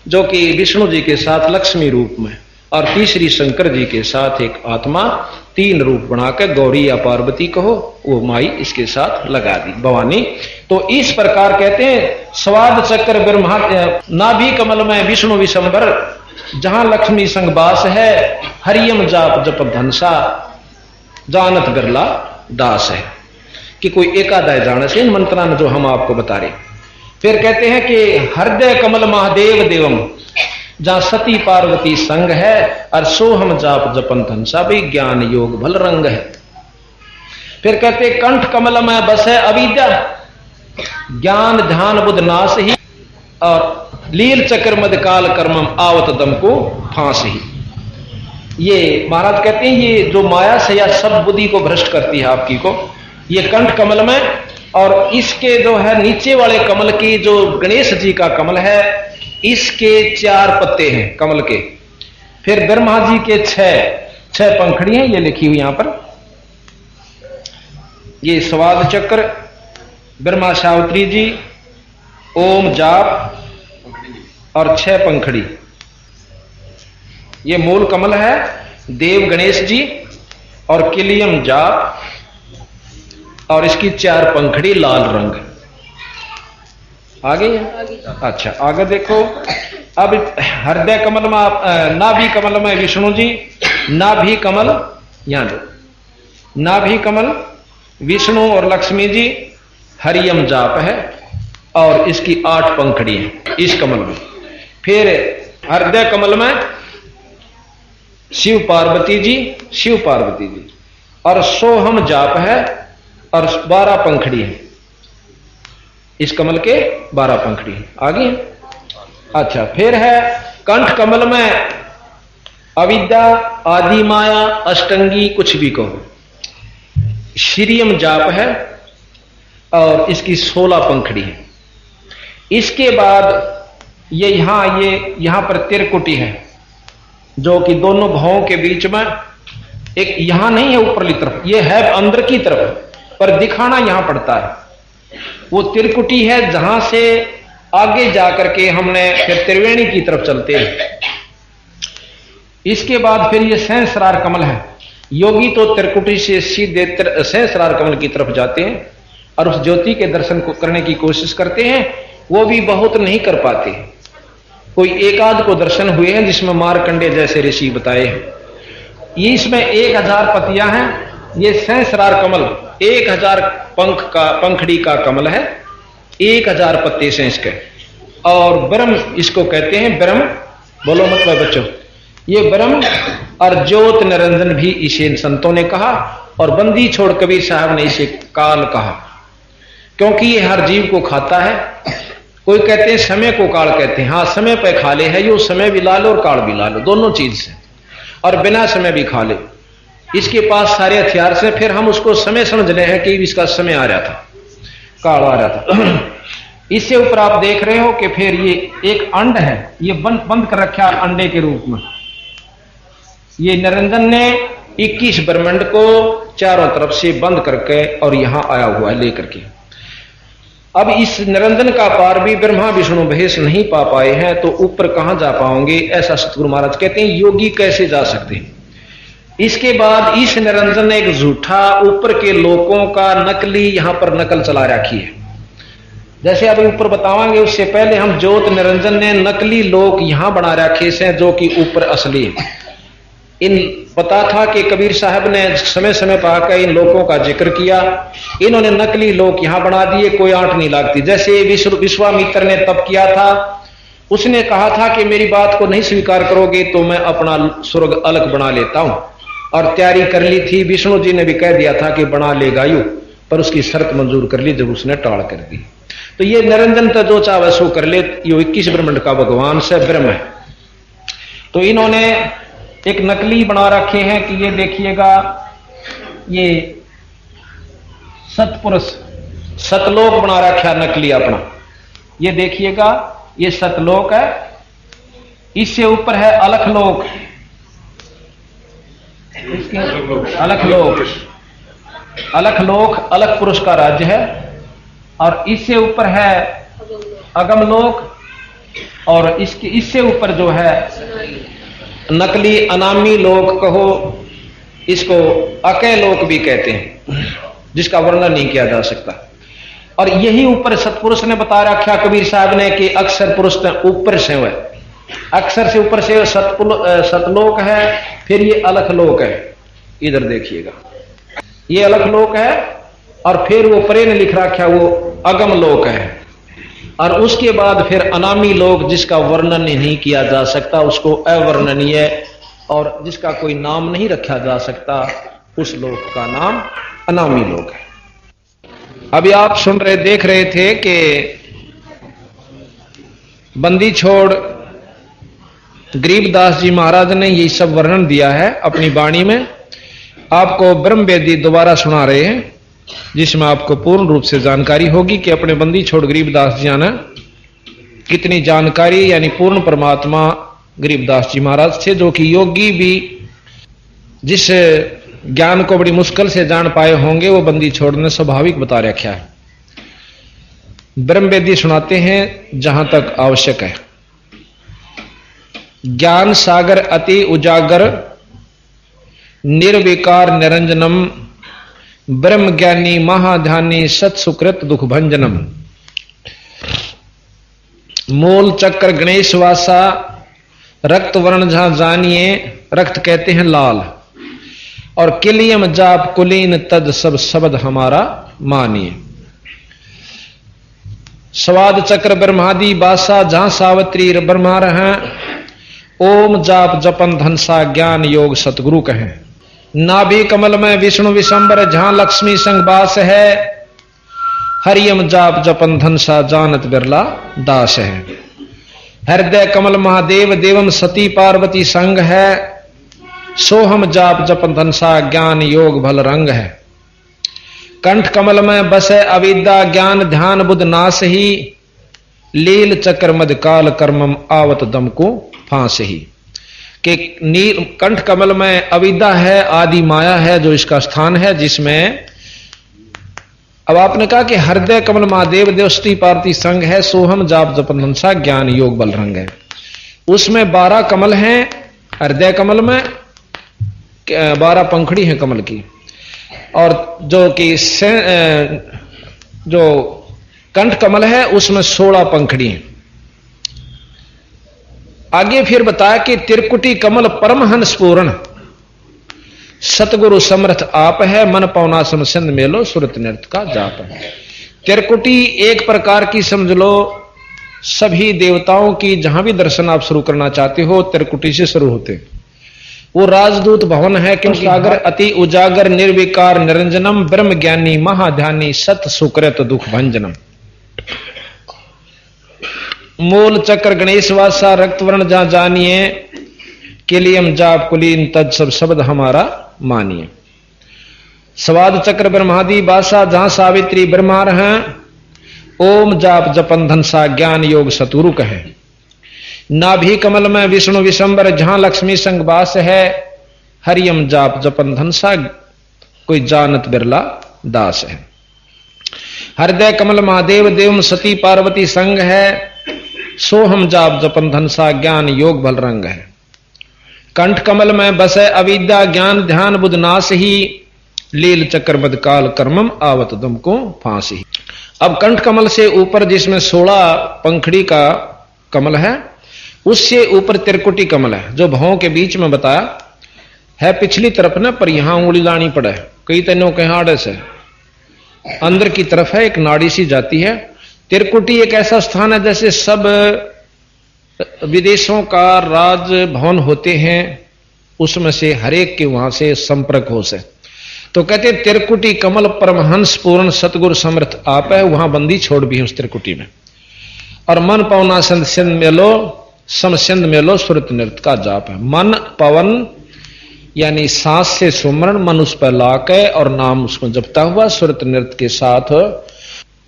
जो कि विष्णु जी के साथ लक्ष्मी रूप में, और तीसरी शंकर जी के साथ एक आत्मा, 3 रूप बनाकर गौरी या पार्वती कहो, वो माई इसके साथ लगा दी भवानी। तो इस प्रकार कहते हैं स्वाद चक्र ब्रह्मा नाभि कमल में विष्णु विशंबर, जहां लक्ष्मी संग बास है, हरियम जाप जप धनसा जानत गरला दास है, कि कोई एकादाय जाने से इन मंत्रान जो हम आपको बता रहे। फिर कहते हैं कि हृदय कमल महादेव देवम, जहां सती पार्वती संग है, और सोहम जाप जपन धनसा भी ज्ञान योग भल रंग है। फिर कहते कंठ कमल में बस है अविद्या, ज्ञान ध्यान बुद्ध नाश ही, और लील चक्र मद काल कर्मम आवत दम को फांस ही। ये महाराज कहते हैं ये जो माया से या सब बुद्धि को भ्रष्ट करती है आपकी को, ये कंठ कमल में, और इसके जो है नीचे वाले कमल की जो गणेश जी का कमल है, इसके 4 पत्ते हैं कमल के। फिर ब्रह्मा जी के 6 पंखड़ी हैं, ये लिखी हुई यहां पर, ये स्वाद चक्र, ब्रह्मा सावित्री जी, ओम जाप और 6 पंखड़ी, ये मूल कमल है, देव गणेश जी और किलियम जाप, और इसकी 4 पंखड़ी लाल रंग। आगे अच्छा आगे देखो। अब हृदय कमल में नाभि कमल में विष्णु जी, नाभि कमल यहां दो, नाभि कमल विष्णु और लक्ष्मी जी, हरियम जाप है, और इसकी 8 पंखड़ी है इस कमल में। फिर हृदय कमल में शिव पार्वती जी, और सोहम जाप है, और 12 पंखड़ी है इस कमल के, 12 पंखड़ी है। आगे अच्छा फिर है कंठ कमल में अविद्या आदि माया अष्टंगी कुछ भी कहो, श्रीयम जाप है, और इसकी 16 पंखड़ी है। इसके बाद ये यहां पर त्रिकुटी है, जो कि दोनों भावों के बीच में, एक यहां नहीं है ऊपरली तरफ, ये है अंदर की तरफ, पर दिखाना यहां पड़ता है। वो त्रिकुटी है जहां से आगे जाकर के हमने फिर त्रिवेणी की तरफ चलते हैं। इसके बाद फिर ये सहस्रार कमल है। योगी तो त्रिकुटी से सीधे सहस्रार कमल की तरफ जाते हैं और उस ज्योति के दर्शन को करने की कोशिश करते हैं, वो भी बहुत नहीं कर पाते। कोई एक आध को दर्शन हुए हैं जिसमें मार्कंडे जैसे ऋषि बताए हैं। ये इसमें 1000 पतियां हैं। ये सहस्रार कमल 1000 पंखड़ी का कमल है, 1000 पत्ते से इसके। और ब्रह्म इसको कहते हैं, ब्रह्म बोलो मतलब बच्चों, ये ब्रह्म और ज्योत निरंजन भी इसे संतों ने कहा। और बंदी छोड़ कबीर साहब ने इसे काल कहा, क्योंकि ये हर जीव को खाता है। कोई कहते हैं समय को काल कहते हैं, हाँ समय पे खा ले है, यो समय भी ला लो और काल भी ला लो, दोनों चीज से, और बिना समय भी खा ले। इसके पास सारे हथियार से, फिर हम उसको समय समझ रहे हैं कि इसका समय आ रहा था, काल आ रहा था। इससे ऊपर आप देख रहे हो कि फिर ये एक अंड है, ये बंद कर रखा अंडे के रूप में। ये निरंजन ने 21 ब्रह्मांड को चारों तरफ से बंद करके और यहां आया हुआ है लेकर के। अब इस निरंजन का पार भी ब्रह्मा विष्णु महेश नहीं पा पाए हैं, तो ऊपर कहां जा पाओगे, ऐसा सतगुरु महाराज कहते हैं। योगी कैसे जा सकते हैं? इसके बाद इस निरंजन ने एक झूठा ऊपर के लोकों का नकली यहां पर नकल चला रखी है। जैसे अभी ऊपर बतावांगे, उससे पहले हम ज्योत निरंजन ने नकली लोक यहां बना रखे हैं जो कि ऊपर असली है। इन पता था कि कबीर साहब ने समय समय पर आकर इन लोकों का जिक्र किया, इन्होंने नकली लोक यहां बना दिए, कोई आंट नहीं लगती। जैसे विश्वामित्र ने तप किया था, उसने कहा था कि मेरी बात को नहीं स्वीकार करोगे तो मैं अपना स्वर्ग अलग बना लेता हूं, और तैयारी कर ली थी। विष्णु जी ने भी कह दिया था कि बना लेगा यू, पर उसकी शर्त मंजूर कर ली जब उसने टाल कर दी। तो ये निरंजन तो जो चाहे सो कर ले, ये 21 ब्रह्मांड का भगवान से ब्रह्म है। तो इन्होंने एक नकली बना रखे हैं कि ये देखिएगा, ये सतपुरुष सतलोक बना रखा नकली अपना। ये देखिएगा, ये सतलोक है, इससे ऊपर है अलखलोक, अलखलोक, अलखलोक अलख पुरुष का राज्य है। और इससे ऊपर है अगमलोक, और इससे ऊपर जो है नकली अनामी लोक कहो, इसको अकय लोक भी कहते हैं, जिसका वर्णन नहीं किया जा सकता। और यही ऊपर सतपुरुष ने बता रखा कबीर साहब ने कि अक्षर पुरुष ऊपर से है, अक्षर से ऊपर से सतलोक है, फिर ये अलखलोक है। इधर देखिएगा, ये अलखलोक है, और फिर वो परे ने लिख रखा वो अगम लोक है। और उसके बाद फिर अनामी लोक, जिसका वर्णन नहीं किया जा सकता, उसको अवर्णनीय और जिसका कोई नाम नहीं रखा जा सकता, उस लोक का नाम अनामी लोक है। अभी आप सुन रहे देख रहे थे कि बंदी छोड़ गरीबदास जी महाराज ने ये सब वर्णन दिया है अपनी वाणी में। आपको ब्रह्म वेदी दोबारा सुना रहे हैं, जिसमें आपको पूर्ण रूप से जानकारी होगी कि अपने बंदी छोड़ गरीबदास जी ने कितनी जानकारी, यानी पूर्ण परमात्मा गरीबदास जी महाराज थे, जो कि योगी भी जिस ज्ञान को बड़ी मुश्किल से जान पाए होंगे, वो बंदी छोड़ ने स्वाभाविक बता रखा है। ब्रह्म वेदी सुनाते हैं जहां तक आवश्यक है। ज्ञान सागर अति उजागर निर्विकार निरंजनम ब्रह्म ज्ञानी महाध्यानी सत सुकृत दुख भंजनम। मूल चक्र गणेश वासा रक्त वर्ण जहां जानिए, रक्त कहते हैं लाल, और किलियम जाप कुलीन तद सब शब्द हमारा मानिए। स्वाद चक्र ब्रह्मादि बासा जहां सावित्री ब्रह्मा रहे, ओम जाप जपन धनसा ज्ञान योग सतगुरु कहें। नाभि कमल में विष्णु विशंबर जहां लक्ष्मी संग बास है, हरियम जाप जपन धनसा जानत बिरला दास है। हृदय कमल महादेव देवम सती पार्वती संग है, सोहम जाप जपन धनसा ज्ञान योग भल रंग है। कंठ कमल में बसे अविद्या ज्ञान ध्यान बुध नास ही, लील चक्र मद काल कर्मम आवत दम को फांस ही। कि नील कंठ कमल में अविद्या है, आदि माया है, जो इसका स्थान है, जिसमें अब आपने कहा कि हृदय कमल महादेव देवस्ती पार्वती संग है, सोहम जाप जपन धनसा ज्ञान योग बल रंग है। उसमें 12 कमल हैं हृदय कमल में, 12 पंखड़ी हैं कमल की, और जो कि जो कंठ कमल है उसमें 16 पंखड़ी हैं। आगे फिर बताया कि त्रिकुटी कमल परमहंस पूर्ण सतगुरु समर्थ आप है, मन पौना समसंद मेलो सुरत नृत्य का जाप है। त्रिकुटी एक प्रकार की समझ लो सभी देवताओं की, जहां भी दर्शन आप शुरू करना चाहते हो त्रिकुटी से शुरू होते हैं। वो राजदूत भवन है, क्योंकि सागर अति उजागर निर्विकार निरंजनम ब्रह्म ज्ञानी महाध्यानी सत सुकृत दुख भंजनम। मूल चक्र गणेश वासा रक्त वर्ण जहां जानिए, केलियम जाप कुलीन तज सब शब्द हमारा मानिए। स्वाद चक्र ब्रह्मादि बासा जहां सावित्री ब्रह्मा हैं, ओम जाप जपन धनसा ज्ञान योग सतुरु कहे। नाभि कमल में विष्णु विशंबर जहां लक्ष्मी संग वास है, हरियम जाप जपन धनसा कोई जानत बिरला दास है। हृदय कमल महादेव देव सती पार्वती संग है, सोहम जाप जपन धनसा ज्ञान योग बल रंग है। कंठ कमल में बसे अविद्या ज्ञान ध्यान बुध नाश ही, लील चक्र बदकाल कर्मम आवत दम को फांसी। अब कंठ कमल से ऊपर जिसमें 16 पंखड़ी का कमल है, उससे ऊपर त्रिकुटी कमल है, जो भावों के बीच में बताया है पिछली तरफ ना, पर यहां उंगली लानी पड़े। कई तनों के हाड़े से अंदर की तरफ है, एक नाड़ी सी जाती है। त्रिकुटी एक ऐसा स्थान है जैसे सब विदेशों का राज भवन होते हैं, उसमें से हरेक के वहां से संपर्क हो से। तो कहते त्रिकुटी कमल परमहंस पूर्ण सतगुरु समर्थ आप है, वहां बंदी छोड़ भी है उस त्रिकुटी में। और मन पवना संत सिंध मेलो समसिंध मेलो सुरत नृत्य का जाप है। मन पवन यानी सांस से सुमरण, मन उस पर लाके और नाम उसको जपता हुआ सुरत नृत्य के साथ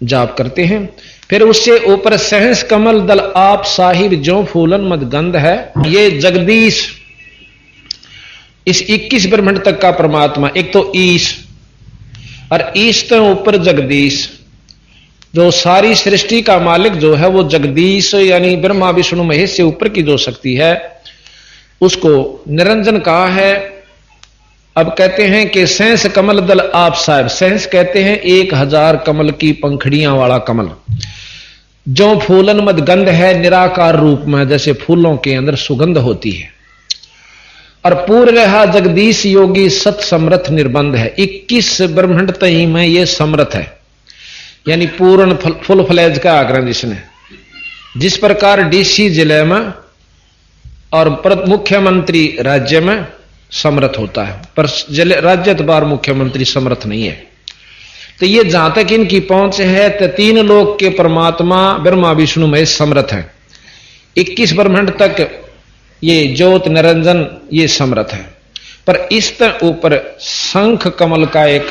जाप करते हैं। फिर उससे ऊपर सहस कमल दल आप साहिब जो फूलन मद गंध है, ये जगदीश इस 21 ब्रह्मांड तक का परमात्मा। एक तो ईश और ईश तो ऊपर जगदीश, जो सारी सृष्टि का मालिक जो है वो जगदीश यानी ब्रह्मा विष्णु महेश से ऊपर की जो शक्ति है उसको निरंजन कहा है। अब कहते हैं कि सहस कमल दल आप साहिब, सहस कहते हैं 1000 कमल की पंखड़ियां वाला कमल, जो फूलन मद गंध है निराकार रूप में, जैसे फूलों के अंदर सुगंध होती है। और पूर्ण रहा जगदीश योगी सत समर्थ निर्बंध है, 21 ब्रह्मांड तई में ये समर्थ है, यानी पूर्ण फुल फ्लैज का आग्रह जिसने। जिस प्रकार डीसी जिले में और मुख्यमंत्री राज्य में समर्थ होता है, पर राज्य बार मुख्यमंत्री समर्थ नहीं है। तो ये जहां तक इनकी पहुंच है तो 3 लोक के परमात्मा ब्रह्मा विष्णु महेश समर्थ है। 21 ब्रह्मांड तक ये ज्योत निरंजन ये समर्थ है। पर इस ऊपर शंख कमल का एक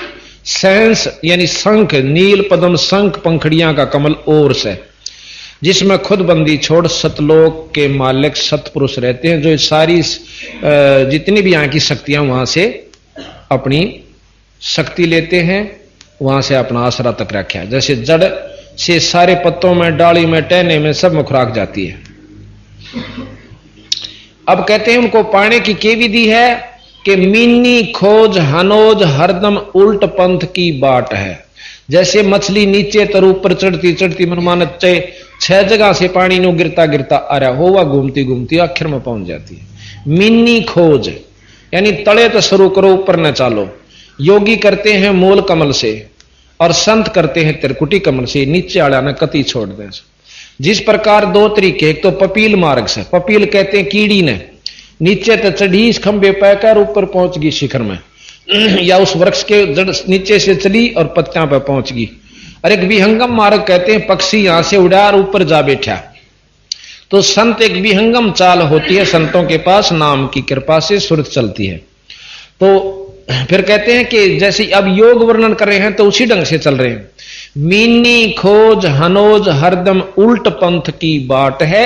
सेंस यानी शंख नील पद्म शंख पंखड़ियां का कमल और से, जिसमें खुद बंदी छोड़ सतलोक के मालिक सतपुरुष रहते हैं, जो सारी जितनी भी यहाँ की शक्तियां वहां से अपनी शक्ति लेते हैं, वहां से अपना आसरा तक रखा। जैसे जड़ से सारे पत्तों में डाली में टहने में सब में खुराक जाती है। अब कहते हैं उनको पाने की क्या विधि है कि मीनी खोज हनोज हरदम उल्ट पंथ की बाट है। जैसे मछली नीचे तर ऊपर चढ़ती चढ़ती मनमानत 6 जगह से पानी नो गिरता गिरता आ रहा हो, वह घूमती घूमती आखिर में पहुंच जाती है। मिन्नी खोज यानी तले तो शुरू करो ऊपर न चालो। योगी करते हैं मूल कमल से और संत करते हैं त्रिकुटी कमल से, नीचे आड़ा न कति छोड़ दें। जिस प्रकार 2 तरीके, एक तो पपील मार्ग से, पपील कहते हैं कीड़ी ने नीचे तो चढ़ी इस खंबे पैकर ऊपर पहुंच गई शिखर में, या उस वृक्ष के जड़ नीचे से चली और पत्तियां पर पहुंच गई। और एक विहंगम मार्ग कहते हैं पक्षी यहां से उड़ा और ऊपर जा बैठा। तो संत एक विहंगम चाल होती है, संतों के पास नाम की कृपा से सुरत चलती है। तो फिर कहते हैं कि जैसे अब योग वर्णन कर रहे हैं तो उसी ढंग से चल रहे हैं। मीनी खोज हनोज हरदम उल्ट पंथ की बाट है,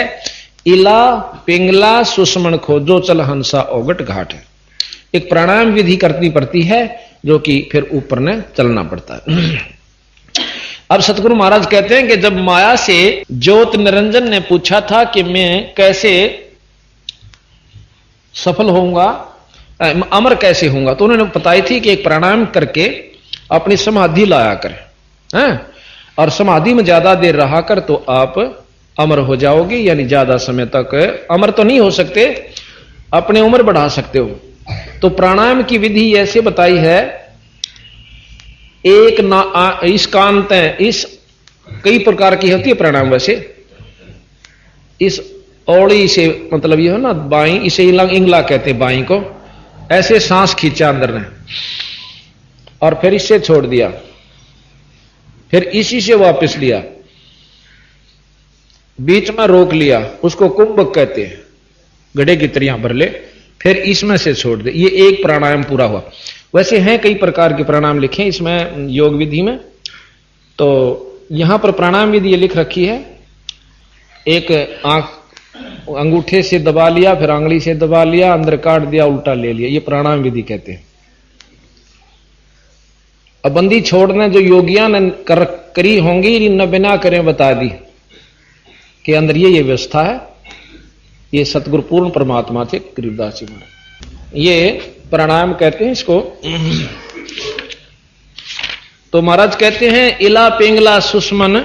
इला पिंगला सुषमण खोजो चल हंसा ओगट घाट है। एक प्राणायाम विधि करनी पड़ती है जो कि फिर ऊपर ने चलना पड़ता है। अब सतगुरु महाराज कहते हैं कि जब माया से ज्योत निरंजन ने पूछा था कि मैं कैसे सफल होऊंगा, अमर कैसे होऊंगा, तो उन्होंने बताई थी कि एक प्राणायाम करके अपनी समाधि लाया कर, हैं? और समाधि में ज्यादा देर रहा कर तो आप अमर हो जाओगे, यानी ज्यादा समय तक अमर तो नहीं हो सकते, अपने उम्र बढ़ा सकते हो। तो प्राणायाम की विधि ऐसे बताई है, एक इस कांत इस कई प्रकार की होती है प्राणायाम। वैसे इस औड़ी से मतलब ये हो ना बाई, इसे इंगला कहते हैं बाई को। ऐसे सांस खींचा अंदर ने और फिर इससे छोड़ दिया, फिर इसी से वापस लिया, बीच में रोक लिया, उसको कुंभक कहते हैं, गड्ढे की तरह भर ले, फिर इसमें से छोड़ दे। ये एक प्राणायाम पूरा हुआ। वैसे हैं कई प्रकार के प्राणायाम लिखे इसमें योग विधि में। तो यहां पर प्राणायाम विधि ये लिख रखी है, एक आंख अंगूठे से दबा लिया, फिर आंगली से दबा लिया, अंदर काट दिया, उल्टा ले लिया, ये प्राणायाम विधि कहते हैं। अब बंदी छोड़ने जो योगियां ने करी होंगी, न बिना करें बता दी कि अंदर ये व्यवस्था है। ये सतगुरु पूर्ण परमात्मा थे गरीबदास जी महाराज, ये प्राणायाम कहते हैं इसको। तो महाराज कहते हैं, इला पिंगला सुषमन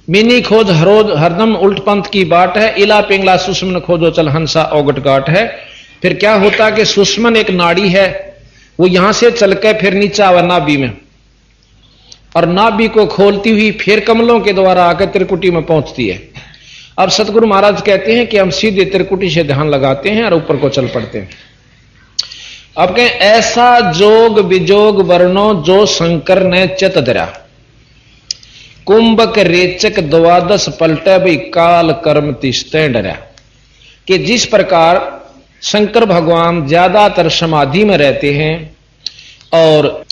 मिनी खोज हरोज हरदम उल्ट पंथ की बाट है, इला पिंगला सुषमन खोजो चल हंसा औगट गाट है। फिर क्या होता कि सुषमन एक नाड़ी है, वो यहां से चल के फिर नीचे आवा नाभि में, और नाभि को खोलती हुई फिर कमलों के द्वारा आकर त्रिकुटी में पहुंचती है। अब सतगुरु महाराज कहते हैं कि हम सीधे त्रिकुटी से ध्यान लगाते हैं और ऊपर को चल पड़ते हैं। अब कहें, ऐसा जोग विजोग वर्णो जो शंकर ने चित धरा, कुंभक रेचक द्वादश पलटे भी काल कर्म तिस्ते डरा। कि जिस प्रकार शंकर भगवान ज्यादातर समाधि में रहते हैं और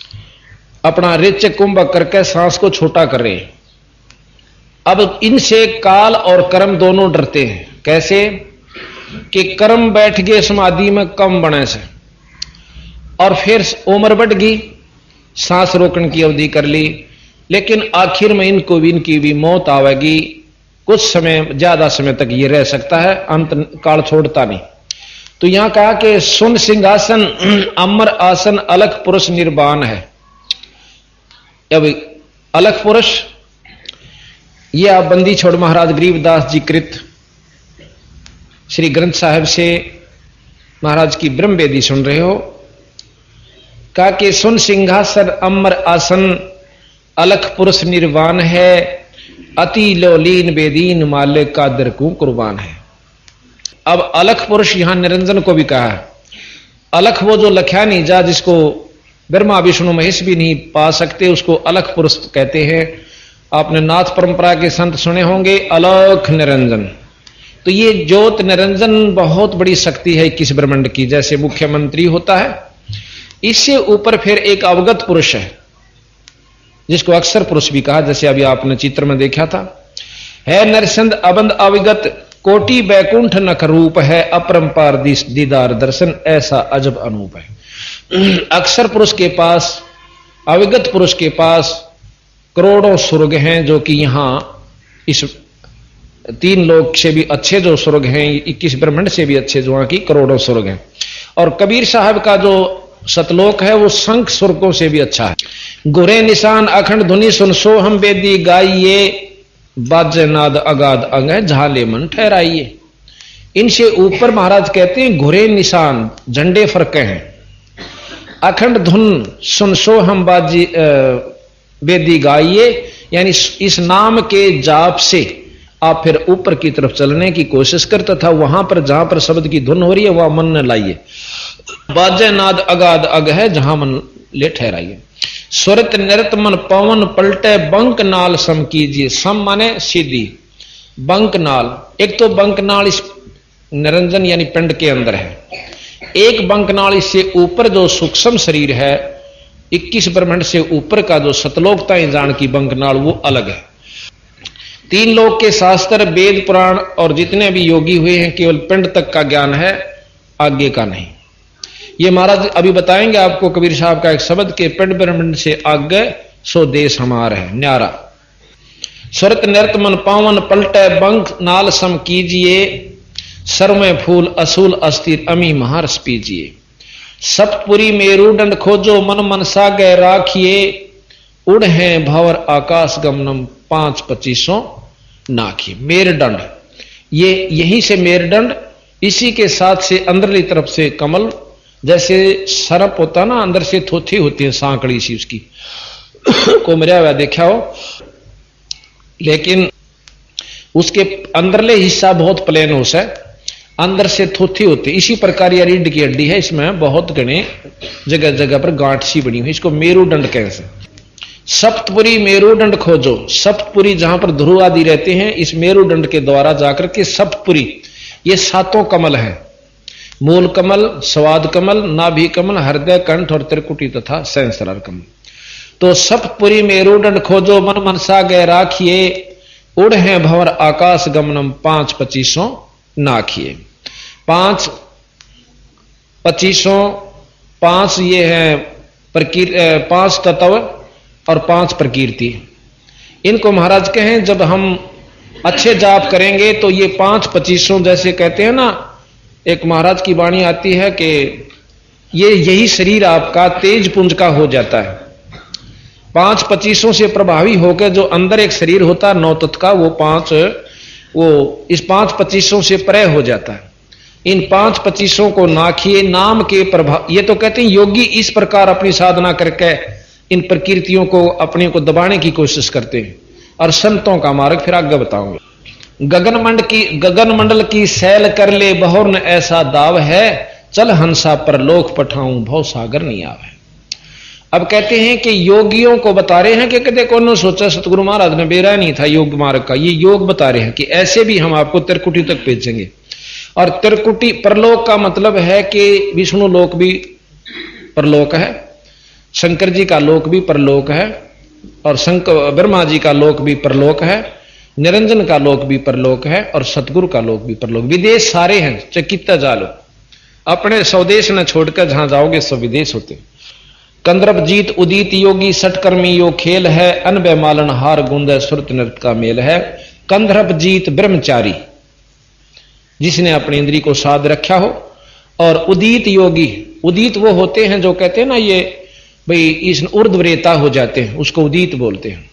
अपना रेचक कुंभक करके सांस को छोटा कर रहे हैं, अब इनसे काल और कर्म दोनों डरते हैं। कैसे कि कर्म बैठ गए समाधि में कम बने से, और फिर उम्र बढ़ गई, सांस रोकने की अवधि कर ली, लेकिन आखिर में इनकी भी मौत आवेगी। कुछ समय ज्यादा समय तक ये रह सकता है, अंत काल छोड़ता नहीं। तो यहां कहा कि सुन सिंहासन अमर आसन अलख पुरुष निर्वाण है। अब अलख पुरुष ये आप बंदी छोड़ महाराज गरीबदास जी कृत श्री ग्रंथ साहिब से महाराज की ब्रह्म वेदी सुन रहे हो। कहा कि सुन सिंहासन अमर आसन अलख पुरुष निर्वाण है, अति लोलीन बेदीन मालिक का दरकू कुर्बान है। अब अलख पुरुष यहां निरंजन को भी कहा है। अलख वो जो लख्या नहीं जा, जिसको ब्रह्मा विष्णु महेश भी नहीं पा सकते, उसको अलख पुरुष कहते हैं। आपने नाथ परंपरा के संत सुने होंगे, अलख निरंजन। तो ये ज्योत निरंजन बहुत बड़ी शक्ति है 21 ब्रह्मांड की। जैसे मुख्यमंत्री होता है, इससे ऊपर फिर एक अवगत पुरुष है जिसको अक्षर पुरुष भी कहा, जैसे अभी आपने चित्र में देखा था। है नरसिंद अबंध अविगत कोटि बैकुंठ नख रूप है, अपरंपार दीदार दर्शन ऐसा अजब अनूप है। अक्षर पुरुष के पास, अविगत पुरुष के पास करोड़ों स्वर्ग हैं, जो कि यहां इस 3 लोक से भी अच्छे जो स्वर्ग हैं, 21 ब्रह्मांड से भी अच्छे जो वहां की करोड़ों स्वर्ग हैं। और कबीर साहब का जो सतलोक है वो शंख स्वर्गों से भी अच्छा है। गुरे निशान अखंड धुनि सुन सो हम बेदी गाइए, बाजे नाद अगाध अंग झाले मन ठहराइए। इनसे ऊपर महाराज कहते हैं घुरे निशान झंडे फरके हैं, अखंड धुन सुन सो हम बाजी बेदी गाइए, यानी इस नाम के जाप से आप फिर ऊपर की तरफ चलने की कोशिश कर, तथा वहां पर जहां पर शब्द की धुन हो रही है वहां मन न लाइए। बाजे नाद अगाध अग है, जहां मन ले ठहराइए। स्वरत नृत मन पवन पलटे बंक नाल सम कीजिए। सम माने सीधी, बंक नाल। एक तो बंक नाल इस निरंजन यानी पिंड के अंदर है, एक बंक नाल इससे ऊपर जो सूक्ष्म शरीर है, 21 ब्रह्मांड से ऊपर का जो सतलोकता जान की बंक नाल, वो अलग है। 3 लोक के शास्त्र वेद पुराण और जितने भी योगी हुए हैं केवल पिंड तक का ज्ञान है, आगे का नहीं। ये महाराज अभी बताएंगे आपको कबीर साहब का एक शब्द के पिंड ब्रह्मांड से आगे सो देश हमारा है न्यारा। स्वरत नृत मन पावन पलटे बंक नाल सम कीजिए, सर में फूल असूल अस्थिर अमी महारस पीजिए। सतपुरी मेरुदंड खोजो मन मनसा गए राखिए, उड़ हैं भंवर आकाश गमनम 5-25 नाखिए। मेरुदंड, ये यहीं से मेरुदंड, इसी के साथ से अंदरली तरफ से कमल, जैसे सरप होता ना, अंदर से थोथी होती है सांकड़ी सी उसकी को मरिया हुआ देखा हो, लेकिन उसके अंदरले हिस्सा बहुत प्लेन हो से, अंदर से थोथी होती। इसी प्रकार ये रीढ़ की हड्डी है, इसमें बहुत घने जगह जगह पर गांठ सी बनी हुई, इसको मेरुदंड कहते हैं। सप्तपुरी मेरुदंड खोजो, सप्तपुरी जहां पर ध्रुव आदि रहते हैं, इस मेरुदंड के द्वारा जाकर के सप्तपुरी, ये 7 कमल है, मूल कमल, स्वाद कमल, नाभि कमल, हृदय, कंठ और त्रिकुटी तथा सहस्रार कमल। तो सप्तपुरी मेरुदंड खोजो, मन मनसा गए राखिए, उड़ है भंवर आकाश गमनम, 5 25 नाखिए। 5 25, 5 ये है 5 तत्व और 5 प्रकीर्ति। इनको महाराज कहें जब हम अच्छे जाप करेंगे तो ये 5 25 जैसे कहते हैं ना, एक महाराज की वाणी आती है कि ये यही शरीर आपका तेज पुंज का हो जाता है। 5 25 से प्रभावी होकर जो अंदर एक शरीर होता है 9 तत्व का, वो इस 5 25 से परे हो जाता है। इन 5 25 को नाखिए, नाम के प्रभाव। ये तो कहते हैं योगी इस प्रकार अपनी साधना करके इन प्रकृतियों को अपने को दबाने की कोशिश करते हैं। और संतों का मार्ग फिर आगे बताऊंगे। गगन मंडल की सैल कर ले, बहुर न ऐसा दाव है, चल हंसा पर लोक पठाऊं, भव सागर नहीं आवे। अब कहते हैं कि योगियों को बता रहे हैं कि कहते कौन सोचा सतगुरु महाराज ने बेरा नहीं था योग मार्ग का, ये योग बता रहे हैं कि ऐसे भी हम आपको त्रिकुटी तक भेजेंगे। और त्रिकुटी परलोक का मतलब है कि विष्णु लोक भी परलोक है, शंकर जी का लोक भी परलोक है, और ब्रह्मा जी का लोक भी परलोक है, निरंजन का लोक भी परलोक है, और सतगुरु का लोक भी परलोक। विदेश सारे हैं, चकित्ता जालो, अपने स्वदेश न छोड़कर जहां जाओगे सब विदेश होते। कंद्रप जीत उदित योगी, सटकर्मी यो खेल है, अनबे मालन हार गुंद सुरत नृत का मेल है। कंद्रप जीत ब्रह्मचारी, जिसने अपनी इंद्री को साध रखा हो, और उदित योगी, उदित वो होते हैं जो कहते हैं ना ये भाई इस ऊर्ध्वरेता हो जाते हैं, उसको उदित बोलते हैं।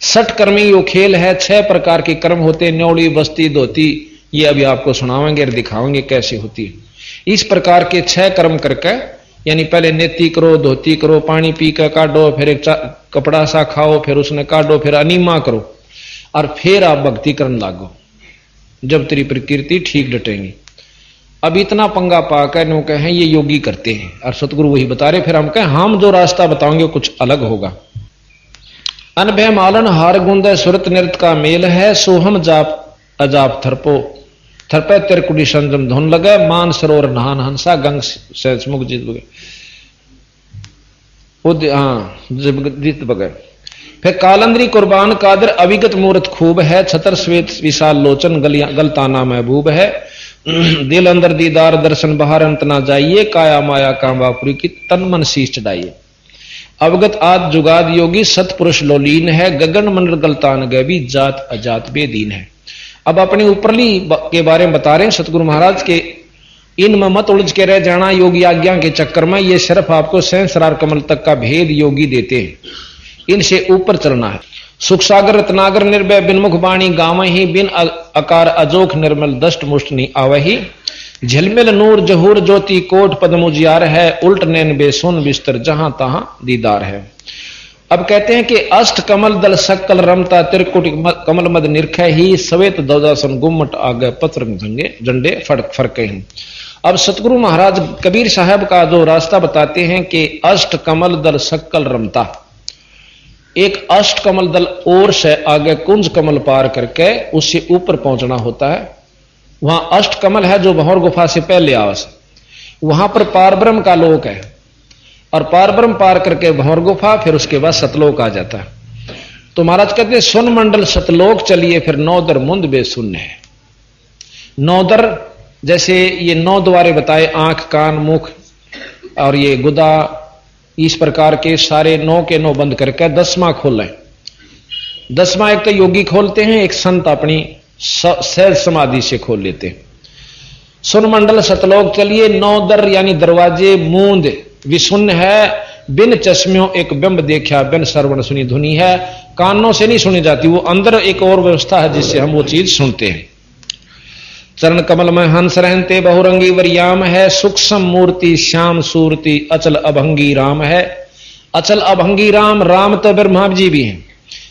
सटकर्मी यो खेल है, 6 प्रकार के कर्म होते हैं, न्योड़ी बस्ती धोती, ये अभी आपको सुनावेंगे और दिखाएंगे कैसे होती है। इस प्रकार के 6 कर्म करके, यानी पहले नेति करो, धोती करो, पानी पी कर काटो, फिर एक कपड़ा सा खाओ, फिर उसने काटो, फिर अनिमा करो, और फिर आप भक्ति करने लागो, जब तेरी प्रकृति ठीक डटेंगी। अब इतना पंगा पाकर नो कहें ये योगी करते हैं, और सतगुरु वही बता रहे। फिर हम कहें हम जो रास्ता बताओगे कुछ अलग होगा। अनभय मालन हार गुंद सुरत नृत का मेल है, सोहम जाप अजाप थरपो, थरपे तिरकुटी संजम धुन लगे, मान सरोवर नहान हंसा, गंग सहज मुख जीत बगे। फिर कालंदरी कुर्बान कादर, अविगत मूर्त खूब है, छतर श्वेत विशाल लोचन, गलताना महबूब है। दिल अंदर दीदार दर्शन, बाहर अंत ना जाइए, काया माया कामापुरी की तन मन शीश चढ़ाइए। अवगत आद जुगाद योगी, सतपुरुष लोलीन है, गगन मंडल गलतान गए भी, जात अजात बेदीन है। अब अपनी ऊपरली के बारे में बता रहे हैं सतगुरु महाराज के, इनमें मत उलझ के रह जाना योगी आज्ञा के चक्कर में। ये सिर्फ आपको सहस्रार कमल तक का भेद योगी देते हैं, इनसे ऊपर चलना है। सुख सागर रत्नागर निर्भय, बिन मुख बाणी गावही, बिन अकार अजोख निर्मल, दष्ट मुष्ट नहीं आवही। झिलमिल नूर जहूर ज्योति, कोट पद्म उजियार है, उल्ट नैन बेसुन बिस्तर, जहां तहां दीदार है। अब कहते हैं कि अष्ट कमल दल सकल रमता, त्रिकुट कमल मद निरखै ही, सवेत दौदासन गुम्मट आगे, पत्र झंडे फरके ही। अब सतगुरु महाराज कबीर साहब का जो रास्ता बताते हैं कि अष्ट कमल दल सकल रमता, एक अष्ट कमल दल और से आगे कुंज कमल पार करके उससे ऊपर पहुंचना होता है। वहां अष्ट कमल है जो भंवर गुफा से पहले आवास, वहां पर पारब्रह्म का लोक है, और पारब्रह्म पार करके भंवर गुफा, फिर उसके बाद सतलोक आ जाता है। तो महाराज कहते हैं सुन मंडल सतलोक चलिए, फिर 9 दर मुंद बेसुन्न है। 9 दर जैसे ये 9 द्वारे बताए, आंख कान मुख और ये गुदा, इस प्रकार के सारे 9 के 9 बंद करके 10वां खोलें। 10वां एक तो योगी खोलते हैं, एक संत अपनी सहज समाधि से खोल लेते हैं। सुन मंडल सतलोक चलिए, 9 दर यानी दरवाजे मूंद विशुन्न है, बिन चश्मियों एक बिंब देखा, बिन श्रवण सुनी धुनी है। कानों से नहीं सुनी जाती, वो अंदर एक और व्यवस्था है जिससे हम वो चीज सुनते हैं। चरण कमल में हंस रहते बहुरंगी वरियाम है, सूक्ष्म मूर्ति श्याम सूरति अचल अभंगी राम है। अचल अभंगी राम, राम तो ब्रह्मा जी भी हैं,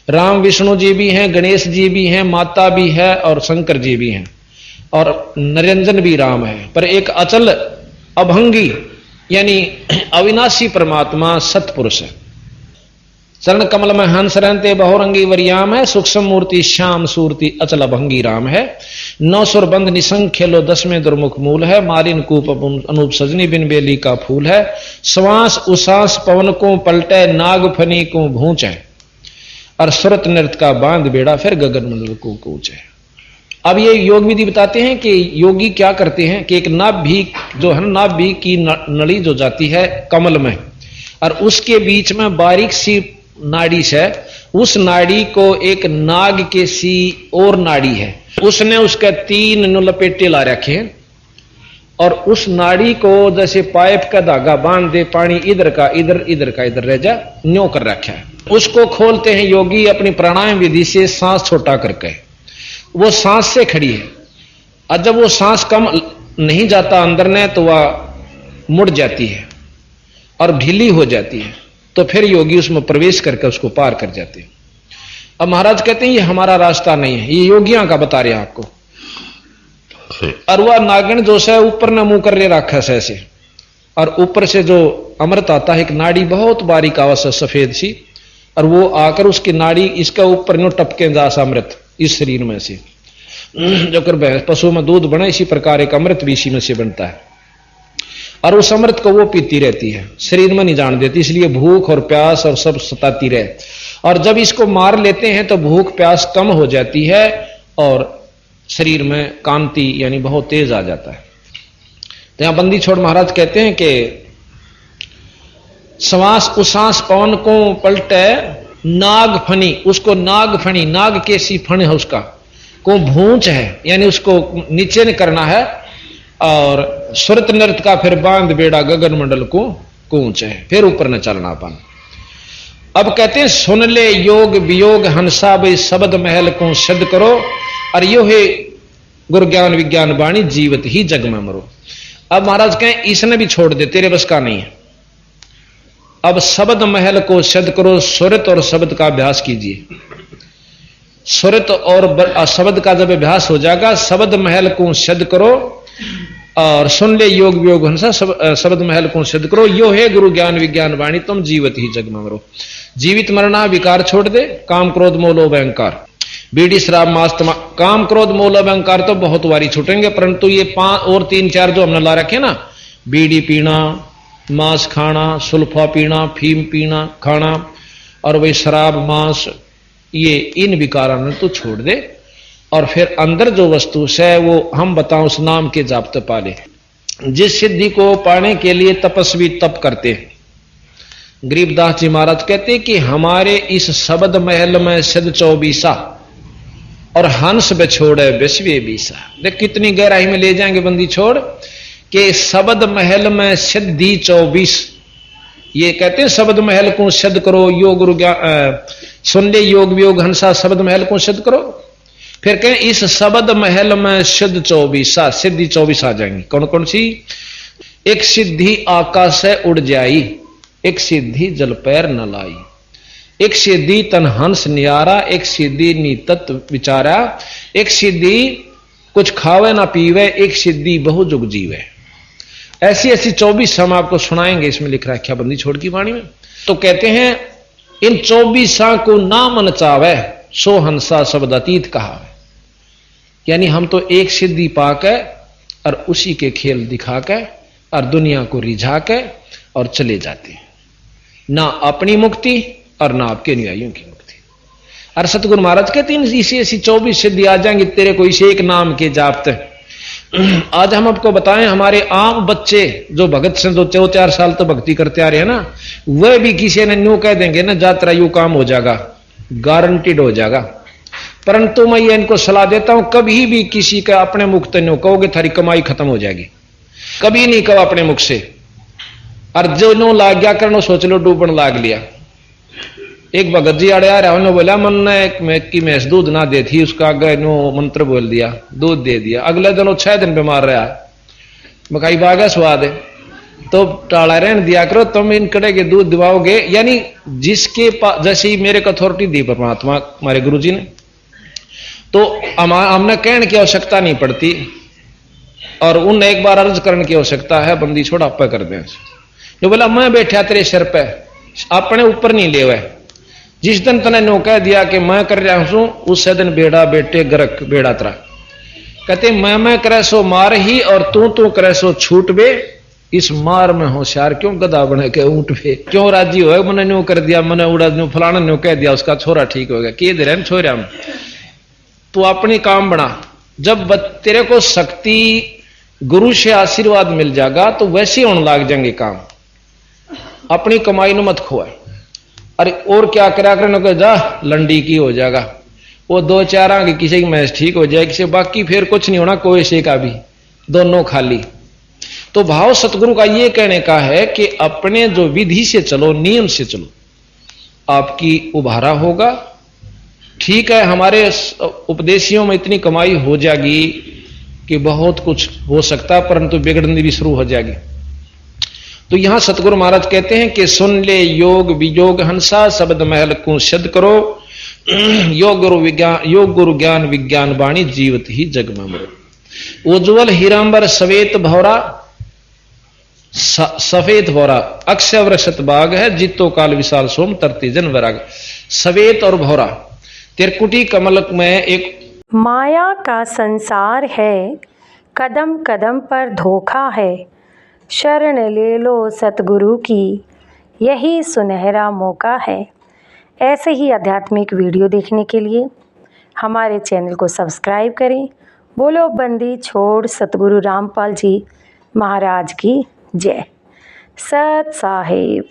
राम विष्णु जी भी हैं, गणेश जी भी हैं, माता भी है और शंकर जी भी हैं, और निरंजन भी राम है। पर एक अचल अभंगी यानी अविनाशी परमात्मा सतपुरुष है। चरण कमल में हंस रहते बहुरंगी वरियाम है, सूक्ष्म मूर्ति श्याम सूरति अचल अभंगी राम है। 9 सुर बंद निसंग खेलो 10वें दुर्मुख मूल है, मारिन कूप अनूप सजनी बिन बेली का फूल है। श्वास उसास पवन को पलटे, नाग फनी को भूंचे, और सुरत नृत्य का बांध बेड़ा फिर गगन मंडल को कूचे। अब ये योग विधि बताते हैं कि योगी क्या करते हैं कि एक नाभि जो है, नाभि की नली जो जाती है कमल में, और उसके बीच में बारीक सी नाड़ी है, उस नाड़ी को एक नाग के सी और नाड़ी है, उसने उसके 3 लपेटे ला रखे हैं, और उस नाड़ी को जैसे पाइप का धागा बांध दे, पानी इधर का इधर, इधर का इधर रह जा, न्यों कर रखा है। उसको खोलते हैं योगी अपनी प्राणायाम विधि से, सांस छोटा करके। वो सांस से खड़ी है, और जब वो सांस कम नहीं जाता अंदर ने तो वह मुड़ जाती है और ढीली हो जाती है, तो फिर योगी उसमें प्रवेश करके उसको पार कर जाते हैं। अब महाराज कहते हैं ये हमारा रास्ता नहीं है, ये योगियों का बता रहे हैं आपको। और वह नागिन जो है ऊपर ने मुंह कर ले रखा है ऐसे, और ऊपर से जो अमृत आता है, एक नाड़ी बहुत बारीक आवाज है सफेद सी, और वो आकर उसकी नाड़ी इसका ऊपर नो टपके जास अमृत इस शरीर में से, जो कर पशु में दूध बने इसी प्रकार एक अमृत भी इसी में से बनता है, और उस अमृत को वो पीती रहती है, शरीर में नहीं जान देती, इसलिए भूख और प्यास और सब सताती रहे। और जब इसको मार लेते हैं तो भूख प्यास कम हो जाती है और शरीर में कांति यानी बहुत तेज आ जाता है। तो यहां बंदी छोड़ महाराज कहते हैं कि श्वास उसास पवन को पलटे, नाग फनी, उसको नाग फनी, नाग के सी फण है उसका, को भूंच है यानी उसको नीचे नहीं करना है, और सुरत नृत्य का फिर बांध बेड़ा गगन मंडल को कूच है, फिर ऊपर न चलना अपन। अब कहते हैं सुन ले योग वियोग हंसा बे शब्द महल को सिद्ध करो, और यो है गुरु ज्ञान विज्ञान वाणी जीवत ही जग में मरो। अब महाराज कहें इसने भी छोड़ दे, तेरे बस का नहीं है। अब शब्द महल को सिद्ध करो, सुरत और शब्द का अभ्यास कीजिए। सुरत और शब्द का जब अभ्यास हो जाएगा, शब्द महल को सिद्ध करो, और सुन ले योग वियोग हंसा शब्द महल को सिद्ध करो, यो है गुरु ज्ञान विज्ञान वाणी तुम जीवत ही जग में मरो। जीवित मरना विकार छोड़ दे, काम क्रोध मोह लोभ अहंकार, बीड़ी शराब मांस काम क्रोध मोह लोभ अहंकार तो बहुत वारी छूटेंगे, परंतु ये 5 और 3 4 जो हमने ला रखे ना, बीड़ी पीना, मांस खाना, सुल्फा पीना, फीम पीना खाना, और वही शराब मांस, ये इन विकारों तो छोड़ दे, और फिर अंदर जो वस्तु है वो हम बताओ उस नाम के जाप्त पाले। जिस सिद्धि को पाने के लिए तपस्वी तप करते हैं, गरीबदास जी महाराज कहते कि हमारे इस शब्द महल में सिद्ध 24 और हंस बछोड़े विश्वे 20। देख कितनी गहराई में ले जाएंगे बंदी छोड़ के शब्द महल में सिद्धि 24। ये कहते हैं शब्द महल को सिद्ध करो, योग गुरु ज्ञान सुन ले योग वियोग हंसा शब्द महल को सिद्ध करो। फिर कहें इस शब्द महल में सिद्ध 24 सिद्धि 24 आ जाएंगी। कौन कौन सी? एक सिद्धि आकाश से उड़ जाई, एक सिद्धि जल पैर न लाई, एक सिद्धि तन हंस नियारा, एक सिद्धि नीतत्व विचारा, एक सिद्धि कुछ खावे ना पीवे, एक सिद्धि बहु जुग जीवे। ऐसी ऐसी 24 हम आपको सुनाएंगे, इसमें लिख रखा बंदी छोड़ की वाणी में। तो कहते हैं इन 24 को ना मन चावे सो हंसा शब्द अतीत कहा। यानी हम तो एक सिद्धि पाके और उसी के खेल दिखा के और दुनिया को रिझा के और चले जाते हैं, ना अपनी मुक्ति और ना आपके अनुयायियों की मुक्ति। और सतगुरु महाराज कहते हैं इसी ऐसी 24 सिद्धि आ जाएंगे तेरे को इसे एक नाम के जापते। आज हम आपको बताएं, हमारे आम बच्चे जो भगत से 2-4 साल तो भक्ति करते आ रहे हैं ना, वह भी किसी ने न्यू कह देंगे ना जात्रा यू काम हो जाएगा, गारंटीड हो जाएगा। परंतु मैं ये इनको सलाह देता हूं, कभी भी किसी का अपने मुख तो नहीं कहोगे थारी कमाई खत्म हो जाएगी, कभी नहीं कहो अपने मुख से। और जो नो लाग गया करनो सोच लो डूबन लाग लिया। एक भगत जी आड़े आ रहा, उन्होंने बोला मन ने की मैस दूध ना दे थी, उसका आगे नो मंत्र बोल दिया, दूध दे दिया। अगले दिन वो 6 दिन बीमार रहा। मकाई बागा स्वाद है तो टाला रहने दिया करो, तुम इन कड़े के दूध दिवाओगे। यानी जिसके पास, जैसे मेरे को अथॉरिटी दी परमात्मा हमारे गुरु जी ने, तो हमने कहने की आवश्यकता नहीं पड़ती और उन एक बार अर्ज करने की आवश्यकता है, बंदी छोड़ा आप कर दें। जो बोला मैं बैठा तेरे सिर पे, अपने ऊपर नहीं ले हुए। जिस दिन तने नो कह दिया कि मैं कर रहा हूं, उस दिन बेड़ा बेटे गरक बेड़ा तरा। कहते मैं करे सो मार ही और तू करे सो छूट बे। इस मार में होशियार क्यों गधा बने के ऊंट पे, क्यों राजी हो मैंने न्यू कर दिया, मैंने उड़ा न्यू फलाना न्यू कह दिया, उसका छोरा ठीक हो गया। किए दे रहे छोरा हम, तू अपनी काम बना। जब तेरे को शक्ति गुरु से आशीर्वाद मिल जाएगा तो वैसे होने लग जाएंगे काम। अपनी कमाई न मत खोए। अरे और क्या करा कर जा लंडी की हो जाएगा, वो 2-4 आगे किसी की मैच ठीक हो जाए, किसी बाकी फिर कुछ नहीं होना, कोई से का भी दोनों खाली। तो भाव सतगुरु का ये कहने का है कि अपने जो विधि से चलो, नियम से चलो, आपकी उभारा होगा। ठीक है, हमारे उपदेशियों में इतनी कमाई हो जाएगी कि बहुत कुछ हो सकता, परंतु बिगड़नी भी शुरू हो जाएगी। तो यहां सतगुरु महाराज कहते हैं कि सुन ले योग वियोग हंसा, शब्द महल को सिद्ध करो। योग गुरु ज्ञान विज्ञान वाणी, जीवत ही जग में मरो। उज्ज्वल हीरांबर सवेत भौरा, सफेद भौरा अक्षय वृक्षत बाग है, जीतो काल विशाल सोम तरती जन वराग। सवेत और भौरा तिरकुटी कमल में एक माया का संसार है, कदम कदम पर धोखा है। शरण ले लो सतगुरु की, यही सुनहरा मौका है। ऐसे ही आध्यात्मिक वीडियो देखने के लिए हमारे चैनल को सब्सक्राइब करें। बोलो बंदी छोड़ सतगुरु रामपाल जी महाराज की जय। सत साहिब।